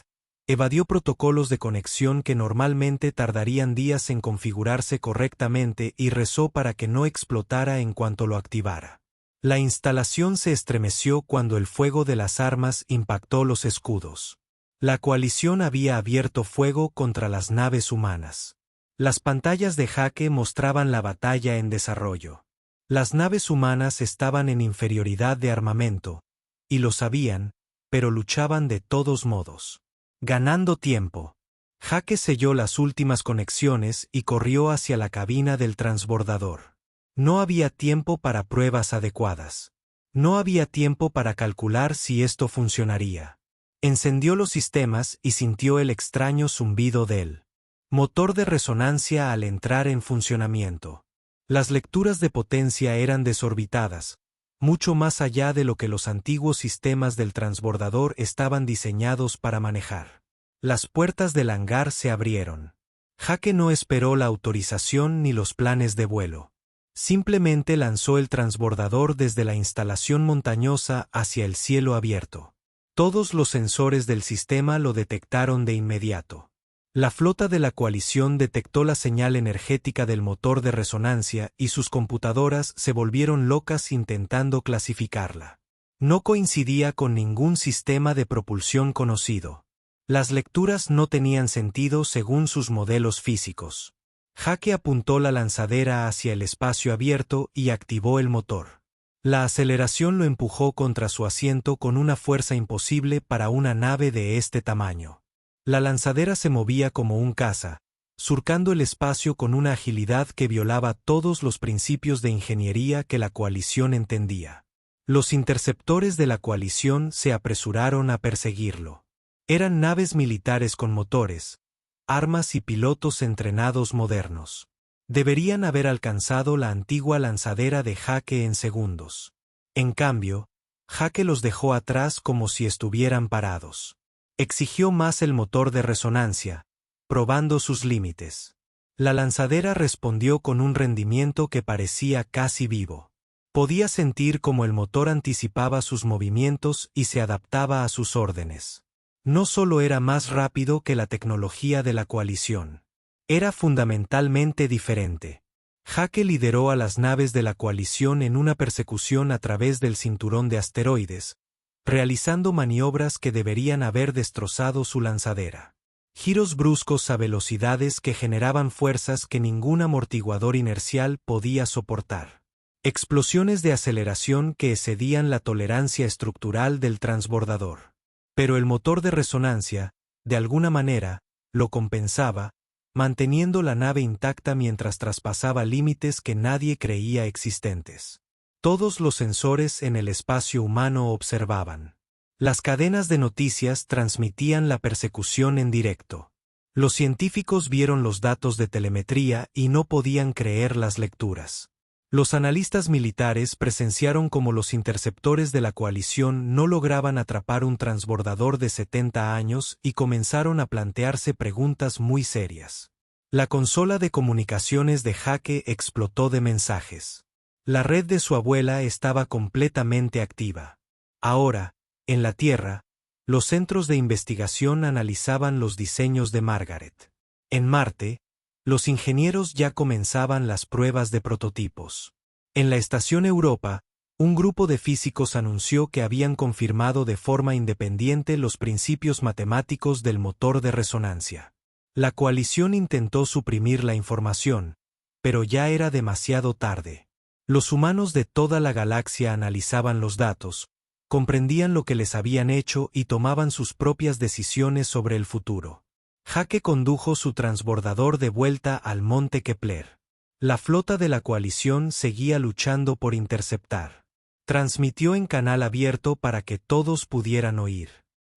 evadió protocolos de conexión que normalmente tardarían días en configurarse correctamente y rezó para que no explotara en cuanto lo activara. La instalación se estremeció cuando el fuego de las armas impactó los escudos. La coalición había abierto fuego contra las naves humanas. Las pantallas de Jake mostraban la batalla en desarrollo. Las naves humanas estaban en inferioridad de armamento, y lo sabían, pero luchaban de todos modos. Ganando tiempo. Jake selló las últimas conexiones y corrió hacia la cabina del transbordador. No había tiempo para pruebas adecuadas. No había tiempo para calcular si esto funcionaría. Encendió los sistemas y sintió el extraño zumbido del motor de resonancia al entrar en funcionamiento. Las lecturas de potencia eran desorbitadas, mucho más allá de lo que los antiguos sistemas del transbordador estaban diseñados para manejar. Las puertas del hangar se abrieron. Jake no esperó la autorización ni los planes de vuelo. Simplemente lanzó el transbordador desde la instalación montañosa hacia el cielo abierto. Todos los sensores del sistema lo detectaron de inmediato. La flota de la coalición detectó la señal energética del motor de resonancia y sus computadoras se volvieron locas intentando clasificarla. No coincidía con ningún sistema de propulsión conocido. Las lecturas no tenían sentido según sus modelos físicos. Jake apuntó la lanzadera hacia el espacio abierto y activó el motor. La aceleración lo empujó contra su asiento con una fuerza imposible para una nave de este tamaño. La lanzadera se movía como un caza, surcando el espacio con una agilidad que violaba todos los principios de ingeniería que la coalición entendía. Los interceptores de la coalición se apresuraron a perseguirlo. Eran naves militares con motores, armas y pilotos entrenados modernos. Deberían haber alcanzado la antigua lanzadera de Jake en segundos. En cambio, Jake los dejó atrás como si estuvieran parados. Exigió más el motor de resonancia, probando sus límites. La lanzadera respondió con un rendimiento que parecía casi vivo. Podía sentir cómo el motor anticipaba sus movimientos y se adaptaba a sus órdenes. No solo era más rápido que la tecnología de la coalición. Era fundamentalmente diferente. Jake lideró a las naves de la coalición en una persecución a través del cinturón de asteroides, realizando maniobras que deberían haber destrozado su lanzadera. Giros bruscos a velocidades que generaban fuerzas que ningún amortiguador inercial podía soportar. Explosiones de aceleración que excedían la tolerancia estructural del transbordador. Pero el motor de resonancia, de alguna manera, lo compensaba, manteniendo la nave intacta mientras traspasaba límites que nadie creía existentes. Todos los sensores en el espacio humano observaban. Las cadenas de noticias transmitían la persecución en directo. Los científicos vieron los datos de telemetría y no podían creer las lecturas. Los analistas militares presenciaron cómo los interceptores de la coalición no lograban atrapar un transbordador de 70 años y comenzaron a plantearse preguntas muy serias. La consola de comunicaciones de Jake explotó de mensajes. La red de su abuela estaba completamente activa. Ahora, en la Tierra, los centros de investigación analizaban los diseños de Margaret. En Marte, los ingenieros ya comenzaban las pruebas de prototipos. En la Estación Europa, un grupo de físicos anunció que habían confirmado de forma independiente los principios matemáticos del motor de resonancia. La coalición intentó suprimir la información, pero ya era demasiado tarde. Los humanos de toda la galaxia analizaban los datos, comprendían lo que les habían hecho y tomaban sus propias decisiones sobre el futuro. Jake condujo su transbordador de vuelta al monte Kepler. La flota de la coalición seguía luchando por interceptar. Transmitió en canal abierto para que todos pudieran oír.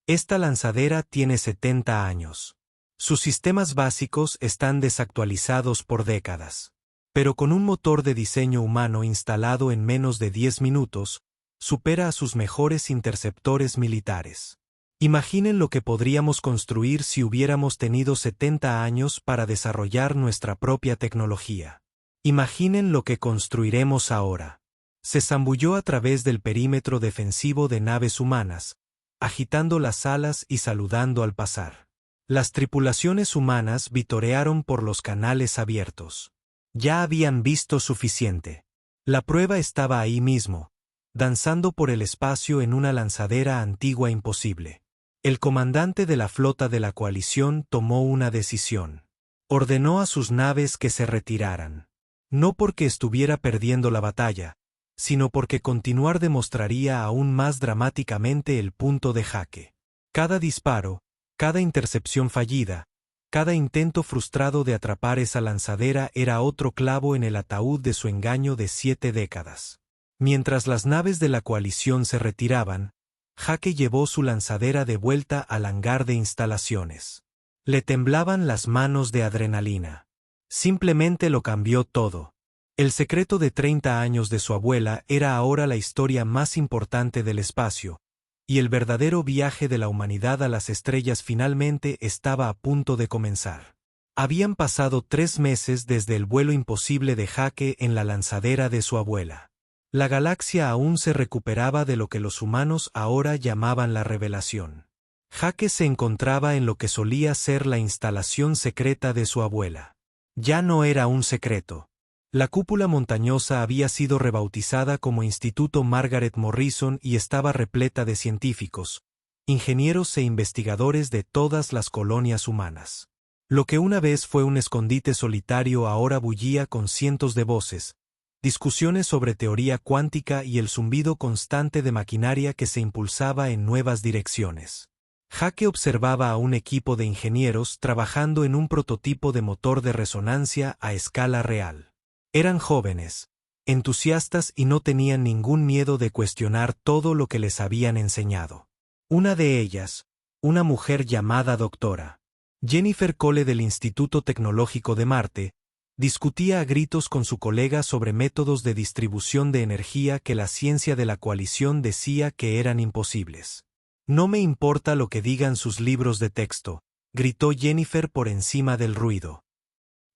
Esta lanzadera tiene 70 años. Sus sistemas básicos están desactualizados por décadas. Pero con un motor de diseño humano instalado en menos de 10 minutos, supera a sus mejores interceptores militares. Imaginen lo que podríamos construir si hubiéramos tenido 70 años para desarrollar nuestra propia tecnología. Imaginen lo que construiremos ahora. Se zambulló a través del perímetro defensivo de naves humanas, agitando las alas y saludando al pasar. Las tripulaciones humanas vitorearon por los canales abiertos. Ya habían visto suficiente. La prueba estaba ahí mismo, danzando por el espacio en una lanzadera antigua imposible. El comandante de la flota de la coalición tomó una decisión. Ordenó a sus naves que se retiraran. No porque estuviera perdiendo la batalla, sino porque continuar demostraría aún más dramáticamente el punto de Jake. Cada disparo, cada intercepción fallida, cada intento frustrado de atrapar esa lanzadera era otro clavo en el ataúd de su engaño de 7 décadas. Mientras las naves de la coalición se retiraban, Jake llevó su lanzadera de vuelta al hangar de instalaciones. Le temblaban las manos de adrenalina. Simplemente lo cambió todo. El secreto de 30 años de su abuela era ahora la historia más importante del espacio, y el verdadero viaje de la humanidad a las estrellas finalmente estaba a punto de comenzar. Habían pasado 3 meses desde el vuelo imposible de Jake en la lanzadera de su abuela. La galaxia aún se recuperaba de lo que los humanos ahora llamaban la revelación. Jake se encontraba en lo que solía ser la instalación secreta de su abuela. Ya no era un secreto. La cúpula montañosa había sido rebautizada como Instituto Margaret Morrison y estaba repleta de científicos, ingenieros e investigadores de todas las colonias humanas. Lo que una vez fue un escondite solitario ahora bullía con cientos de voces, discusiones sobre teoría cuántica y el zumbido constante de maquinaria que se impulsaba en nuevas direcciones. Jake observaba a un equipo de ingenieros trabajando en un prototipo de motor de resonancia a escala real. Eran jóvenes, entusiastas y no tenían ningún miedo de cuestionar todo lo que les habían enseñado. Una de ellas, una mujer llamada doctora Jennifer Cole del Instituto Tecnológico de Marte, discutía a gritos con su colega sobre métodos de distribución de energía que la ciencia de la coalición decía que eran imposibles. No me importa lo que digan sus libros de texto, gritó Jennifer por encima del ruido.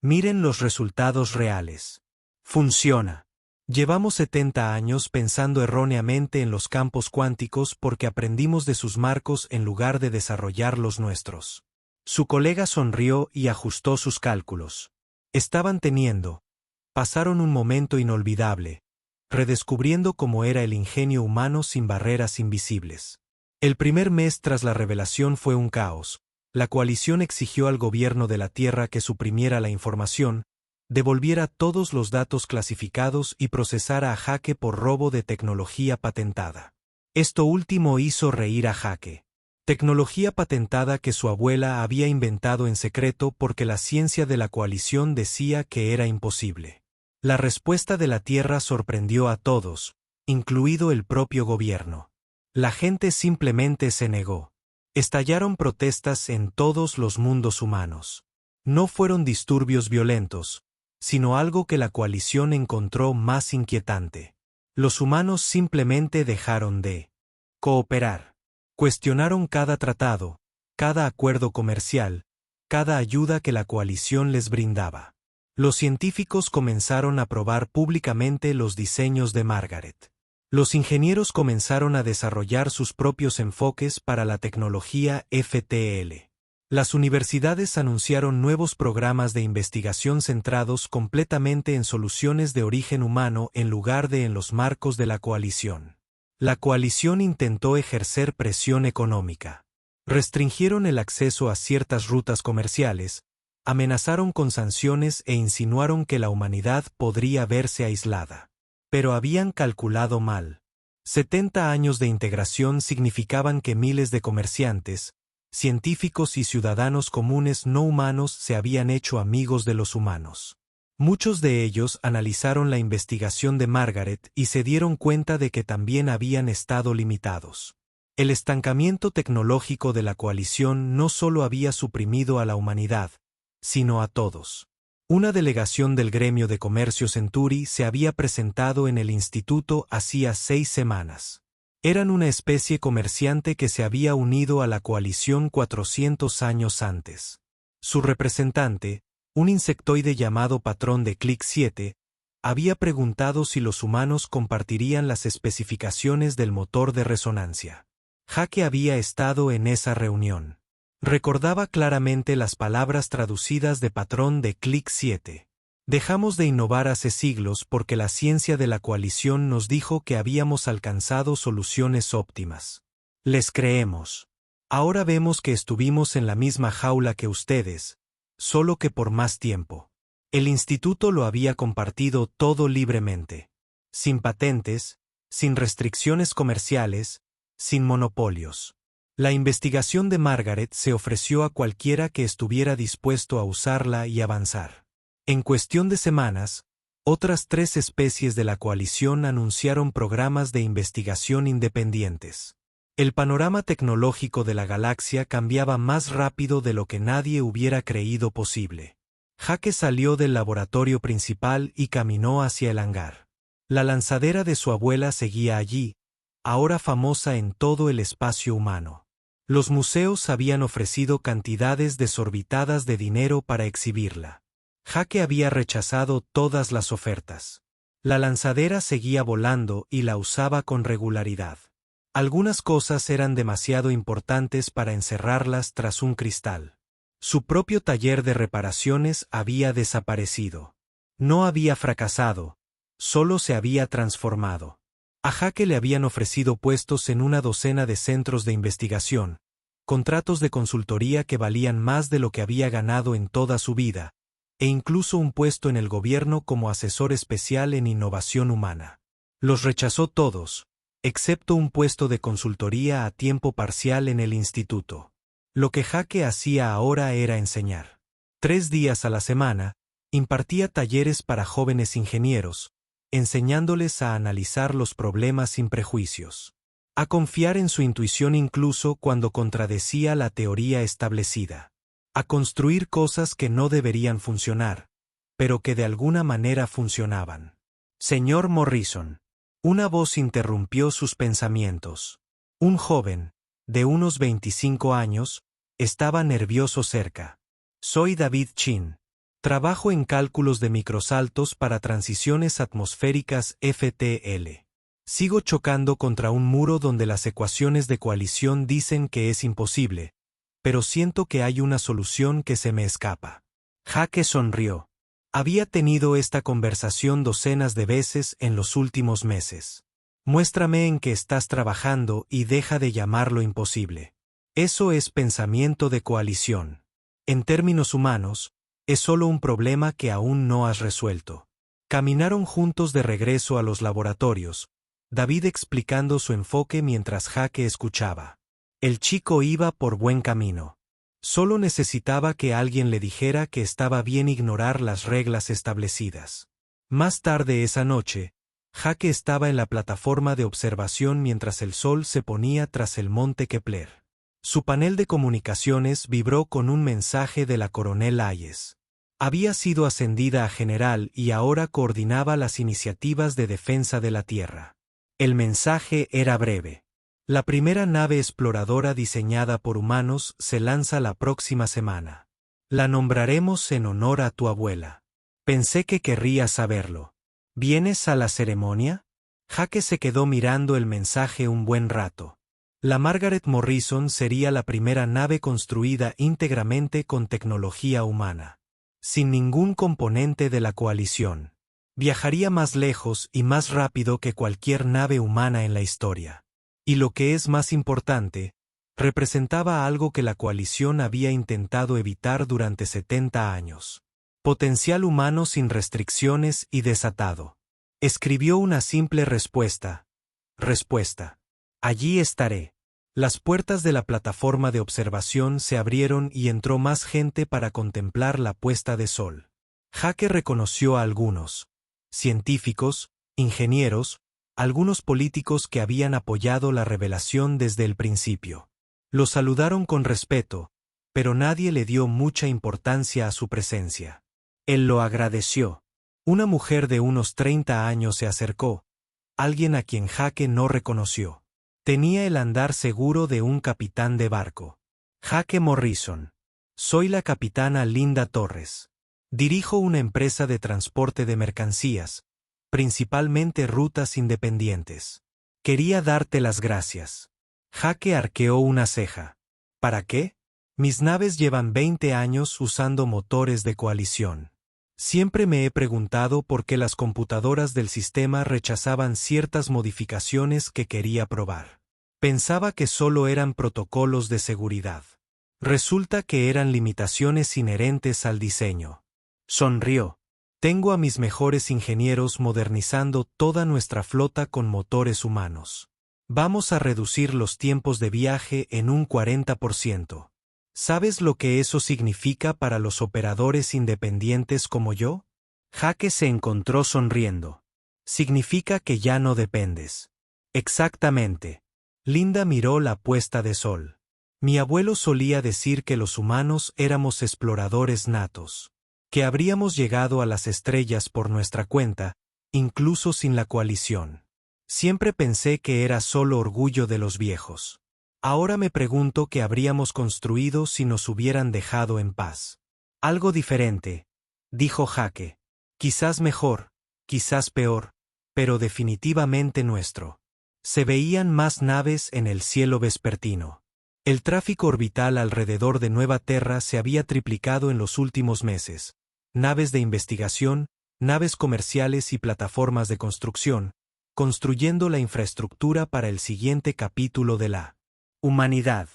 Miren los resultados reales. Funciona. Llevamos 70 años pensando erróneamente en los campos cuánticos porque aprendimos de sus marcos en lugar de desarrollar los nuestros. Su colega sonrió y ajustó sus cálculos. Pasaron un momento inolvidable, redescubriendo cómo era el ingenio humano sin barreras invisibles. El primer mes tras la revelación fue un caos. La coalición exigió al gobierno de la Tierra que suprimiera la información, devolviera todos los datos clasificados y procesara a Jake por robo de tecnología patentada. Esto último hizo reír a Jake. Tecnología patentada que su abuela había inventado en secreto porque la ciencia de la coalición decía que era imposible. La respuesta de la Tierra sorprendió a todos, incluido el propio gobierno. La gente simplemente se negó. Estallaron protestas en todos los mundos humanos. No fueron disturbios violentos, sino algo que la coalición encontró más inquietante. Los humanos simplemente dejaron de cooperar. Cuestionaron cada tratado, cada acuerdo comercial, cada ayuda que la coalición les brindaba. Los científicos comenzaron a probar públicamente los diseños de Margaret. Los ingenieros comenzaron a desarrollar sus propios enfoques para la tecnología FTL. Las universidades anunciaron nuevos programas de investigación centrados completamente en soluciones de origen humano en lugar de en los marcos de la coalición. La coalición intentó ejercer presión económica. Restringieron el acceso a ciertas rutas comerciales, amenazaron con sanciones e insinuaron que la humanidad podría verse aislada. Pero habían calculado mal. 70 años de integración significaban que miles de comerciantes, científicos y ciudadanos comunes no humanos se habían hecho amigos de los humanos. Muchos de ellos analizaron la investigación de Margaret y se dieron cuenta de que también habían estado limitados. El estancamiento tecnológico de la coalición no solo había suprimido a la humanidad, sino a todos. Una delegación del gremio de comercio Centauri se había presentado en el instituto hacía 6 semanas. Eran una especie comerciante que se había unido a la coalición 400 años antes. Su representante, un insectoide llamado patrón de Click 7, había preguntado si los humanos compartirían las especificaciones del motor de resonancia. Jake había estado en esa reunión. Recordaba claramente las palabras traducidas de patrón de Click 7. Dejamos de innovar hace siglos porque la ciencia de la coalición nos dijo que habíamos alcanzado soluciones óptimas. Les creemos. Ahora vemos que estuvimos en la misma jaula que ustedes, solo que por más tiempo. El instituto lo había compartido todo libremente. Sin patentes, sin restricciones comerciales, sin monopolios. La investigación de Margaret se ofreció a cualquiera que estuviera dispuesto a usarla y avanzar. En cuestión de semanas, otras 3 especies de la coalición anunciaron programas de investigación independientes. El panorama tecnológico de la galaxia cambiaba más rápido de lo que nadie hubiera creído posible. Jake salió del laboratorio principal y caminó hacia el hangar. La lanzadera de su abuela seguía allí, ahora famosa en todo el espacio humano. Los museos habían ofrecido cantidades desorbitadas de dinero para exhibirla. Jake había rechazado todas las ofertas. La lanzadera seguía volando y la usaba con regularidad. Algunas cosas eran demasiado importantes para encerrarlas tras un cristal. Su propio taller de reparaciones había desaparecido. No había fracasado, solo se había transformado. A Jake le habían ofrecido puestos en una docena de centros de investigación, contratos de consultoría que valían más de lo que había ganado en toda su vida, e incluso un puesto en el gobierno como asesor especial en innovación humana. Los rechazó todos, excepto un puesto de consultoría a tiempo parcial en el instituto. Lo que Jake hacía ahora era enseñar. 3 días a la semana, impartía talleres para jóvenes ingenieros, enseñándoles a analizar los problemas sin prejuicios, a confiar en su intuición incluso cuando contradecía la teoría establecida, a construir cosas que no deberían funcionar, pero que de alguna manera funcionaban. Señor Morrison. Una voz interrumpió sus pensamientos. Un joven, de unos 25 años, estaba nervioso cerca. Soy David Chin. Trabajo en cálculos de microsaltos para transiciones atmosféricas FTL. Sigo chocando contra un muro donde las ecuaciones de coalición dicen que es imposible, pero siento que hay una solución que se me escapa. Jake sonrió. Había tenido esta conversación docenas de veces en los últimos meses. Muéstrame en qué estás trabajando y deja de llamarlo imposible. Eso es pensamiento de coalición. En términos humanos, es solo un problema que aún no has resuelto. Caminaron juntos de regreso a los laboratorios, David explicando su enfoque mientras Jake escuchaba. El chico iba por buen camino. Solo necesitaba que alguien le dijera que estaba bien ignorar las reglas establecidas. Más tarde esa noche, Jake estaba en la plataforma de observación mientras el sol se ponía tras el monte Kepler. Su panel de comunicaciones vibró con un mensaje de la coronel Hayes. Había sido ascendida a general y ahora coordinaba las iniciativas de defensa de la Tierra. El mensaje era breve. La primera nave exploradora diseñada por humanos se lanza la próxima semana. La nombraremos en honor a tu abuela. Pensé que querrías saberlo. ¿Vienes a la ceremonia? Jake se quedó mirando el mensaje un buen rato. La Margaret Morrison sería la primera nave construida íntegramente con tecnología humana. Sin ningún componente de la coalición. Viajaría más lejos y más rápido que cualquier nave humana en la historia. Y lo que es más importante, representaba algo que la coalición había intentado evitar durante 70 años. Potencial humano sin restricciones y desatado. Escribió una simple respuesta. Respuesta. Allí estaré. Las puertas de la plataforma de observación se abrieron y entró más gente para contemplar la puesta de sol. Jake reconoció a algunos. Científicos, ingenieros, algunos políticos que habían apoyado la revelación desde el principio. Los saludaron con respeto, pero nadie le dio mucha importancia a su presencia. Él lo agradeció. Una mujer de unos 30 años se acercó, alguien a quien Jake no reconoció. Tenía el andar seguro de un capitán de barco. Jake Morrison. Soy la capitana Linda Torres. Dirijo una empresa de transporte de mercancías, principalmente rutas independientes. Quería darte las gracias. Jake arqueó una ceja. ¿Para qué? Mis naves llevan 20 años usando motores de coalición. Siempre me he preguntado por qué las computadoras del sistema rechazaban ciertas modificaciones que quería probar. Pensaba que solo eran protocolos de seguridad. Resulta que eran limitaciones inherentes al diseño. Sonrió. Tengo a mis mejores ingenieros modernizando toda nuestra flota con motores humanos. Vamos a reducir los tiempos de viaje en un 40%. ¿Sabes lo que eso significa para los operadores independientes como yo? Jake se encontró sonriendo. Significa que ya no dependes. Exactamente. Linda miró la puesta de sol. Mi abuelo solía decir que los humanos éramos exploradores natos, que habríamos llegado a las estrellas por nuestra cuenta, incluso sin la coalición. Siempre pensé que era solo orgullo de los viejos. Ahora me pregunto qué habríamos construido si nos hubieran dejado en paz. Algo diferente, dijo Jake. Quizás mejor, quizás peor, pero definitivamente nuestro. Se veían más naves en el cielo vespertino. El tráfico orbital alrededor de Nueva Terra se había triplicado en los últimos meses. Naves de investigación, naves comerciales y plataformas de construcción, construyendo la infraestructura para el siguiente capítulo de la humanidad.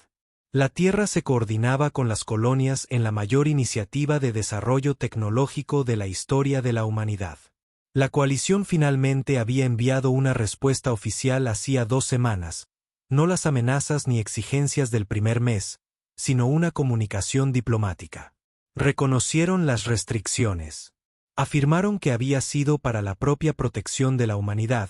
La Tierra se coordinaba con las colonias en la mayor iniciativa de desarrollo tecnológico de la historia de la humanidad. La coalición finalmente había enviado una respuesta oficial hacía 2 semanas, no las amenazas ni exigencias del primer mes, sino una comunicación diplomática. Reconocieron las restricciones. Afirmaron que había sido para la propia protección de la humanidad,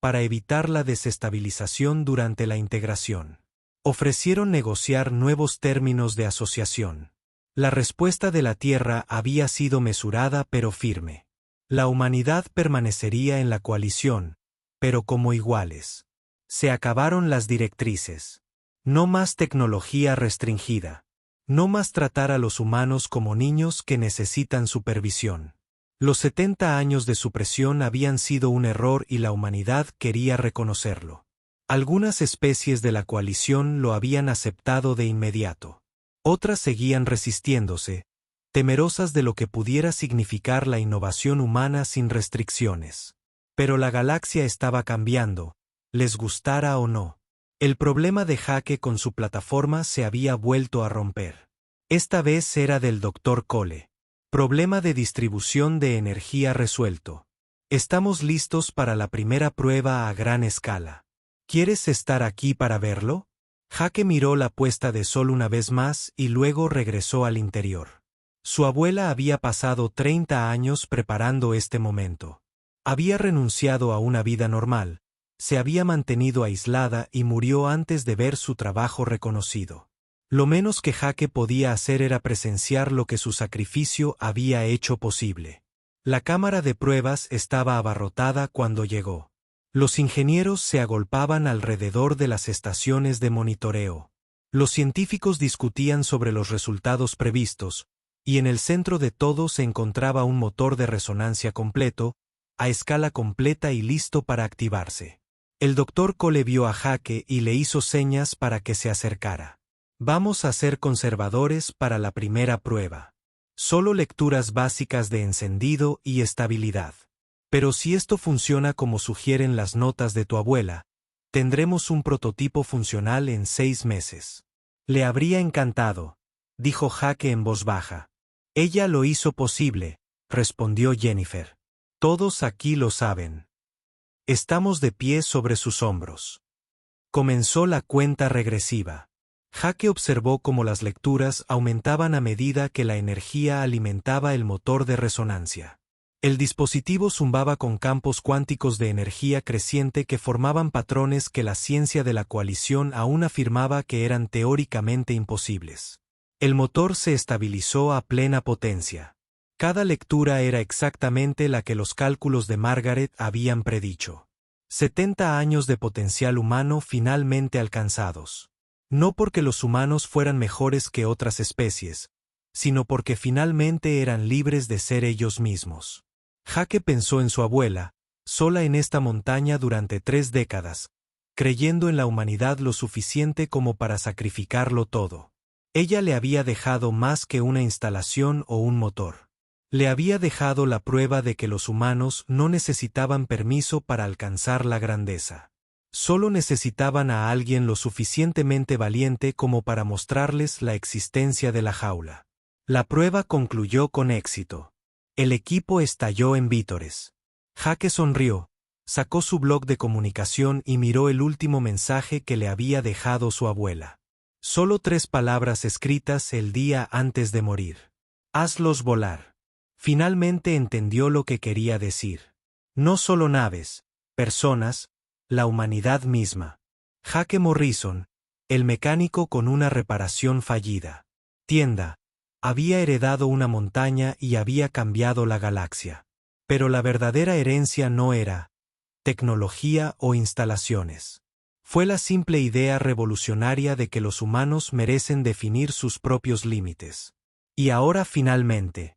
para evitar la desestabilización durante la integración. Ofrecieron negociar nuevos términos de asociación. La respuesta de la Tierra había sido mesurada pero firme. La humanidad permanecería en la coalición, pero como iguales. Se acabaron las directrices. No más tecnología restringida. No más tratar a los humanos como niños que necesitan supervisión. Los 70 años de supresión habían sido un error y la humanidad quería reconocerlo. Algunas especies de la coalición lo habían aceptado de inmediato. Otras seguían resistiéndose, temerosas de lo que pudiera significar la innovación humana sin restricciones. Pero la galaxia estaba cambiando, les gustara o no. El problema de Jake con su plataforma se había vuelto a romper. Esta vez era del Dr. Cole. Problema de distribución de energía resuelto. Estamos listos para la primera prueba a gran escala. ¿Quieres estar aquí para verlo? Jake miró la puesta de sol una vez más y luego regresó al interior. Su abuela había pasado 30 años preparando este momento. Había renunciado a una vida normal, se había mantenido aislada y murió antes de ver su trabajo reconocido. Lo menos que Jake podía hacer era presenciar lo que su sacrificio había hecho posible. La cámara de pruebas estaba abarrotada cuando llegó. Los ingenieros se agolpaban alrededor de las estaciones de monitoreo. Los científicos discutían sobre los resultados previstos, y en el centro de todo se encontraba un motor de resonancia completo, a escala completa y listo para activarse. El Dr. Cole vio a Jake y le hizo señas para que se acercara. Vamos a ser conservadores para la primera prueba. Solo lecturas básicas de encendido y estabilidad. Pero si esto funciona como sugieren las notas de tu abuela, tendremos un prototipo funcional en 6 meses. Le habría encantado, dijo Jake en voz baja. Ella lo hizo posible, respondió Jennifer. Todos aquí lo saben. Estamos de pie sobre sus hombros. Comenzó la cuenta regresiva. Jake observó cómo las lecturas aumentaban a medida que la energía alimentaba el motor de resonancia. El dispositivo zumbaba con campos cuánticos de energía creciente que formaban patrones que la ciencia de la coalición aún afirmaba que eran teóricamente imposibles. El motor se estabilizó a plena potencia. Cada lectura era exactamente la que los cálculos de Margaret habían predicho. 70 años de potencial humano finalmente alcanzados. No porque los humanos fueran mejores que otras especies, sino porque finalmente eran libres de ser ellos mismos. Jake pensó en su abuela, sola en esta montaña durante 3 décadas, creyendo en la humanidad lo suficiente como para sacrificarlo todo. Ella le había dejado más que una instalación o un motor. Le había dejado la prueba de que los humanos no necesitaban permiso para alcanzar la grandeza. Solo necesitaban a alguien lo suficientemente valiente como para mostrarles la existencia de la jaula. La prueba concluyó con éxito. El equipo estalló en vítores. Jake sonrió, sacó su blog de comunicación y miró el último mensaje que le había dejado su abuela. Solo 3 palabras escritas el día antes de morir. Hazlos volar. Finalmente entendió lo que quería decir. No solo naves, personas, la humanidad misma. Jake Morrison, el mecánico con una reparación fallida. Tienda. Había heredado una montaña y había cambiado la galaxia. Pero la verdadera herencia no era tecnología o instalaciones. Fue la simple idea revolucionaria de que los humanos merecen definir sus propios límites. Y ahora finalmente,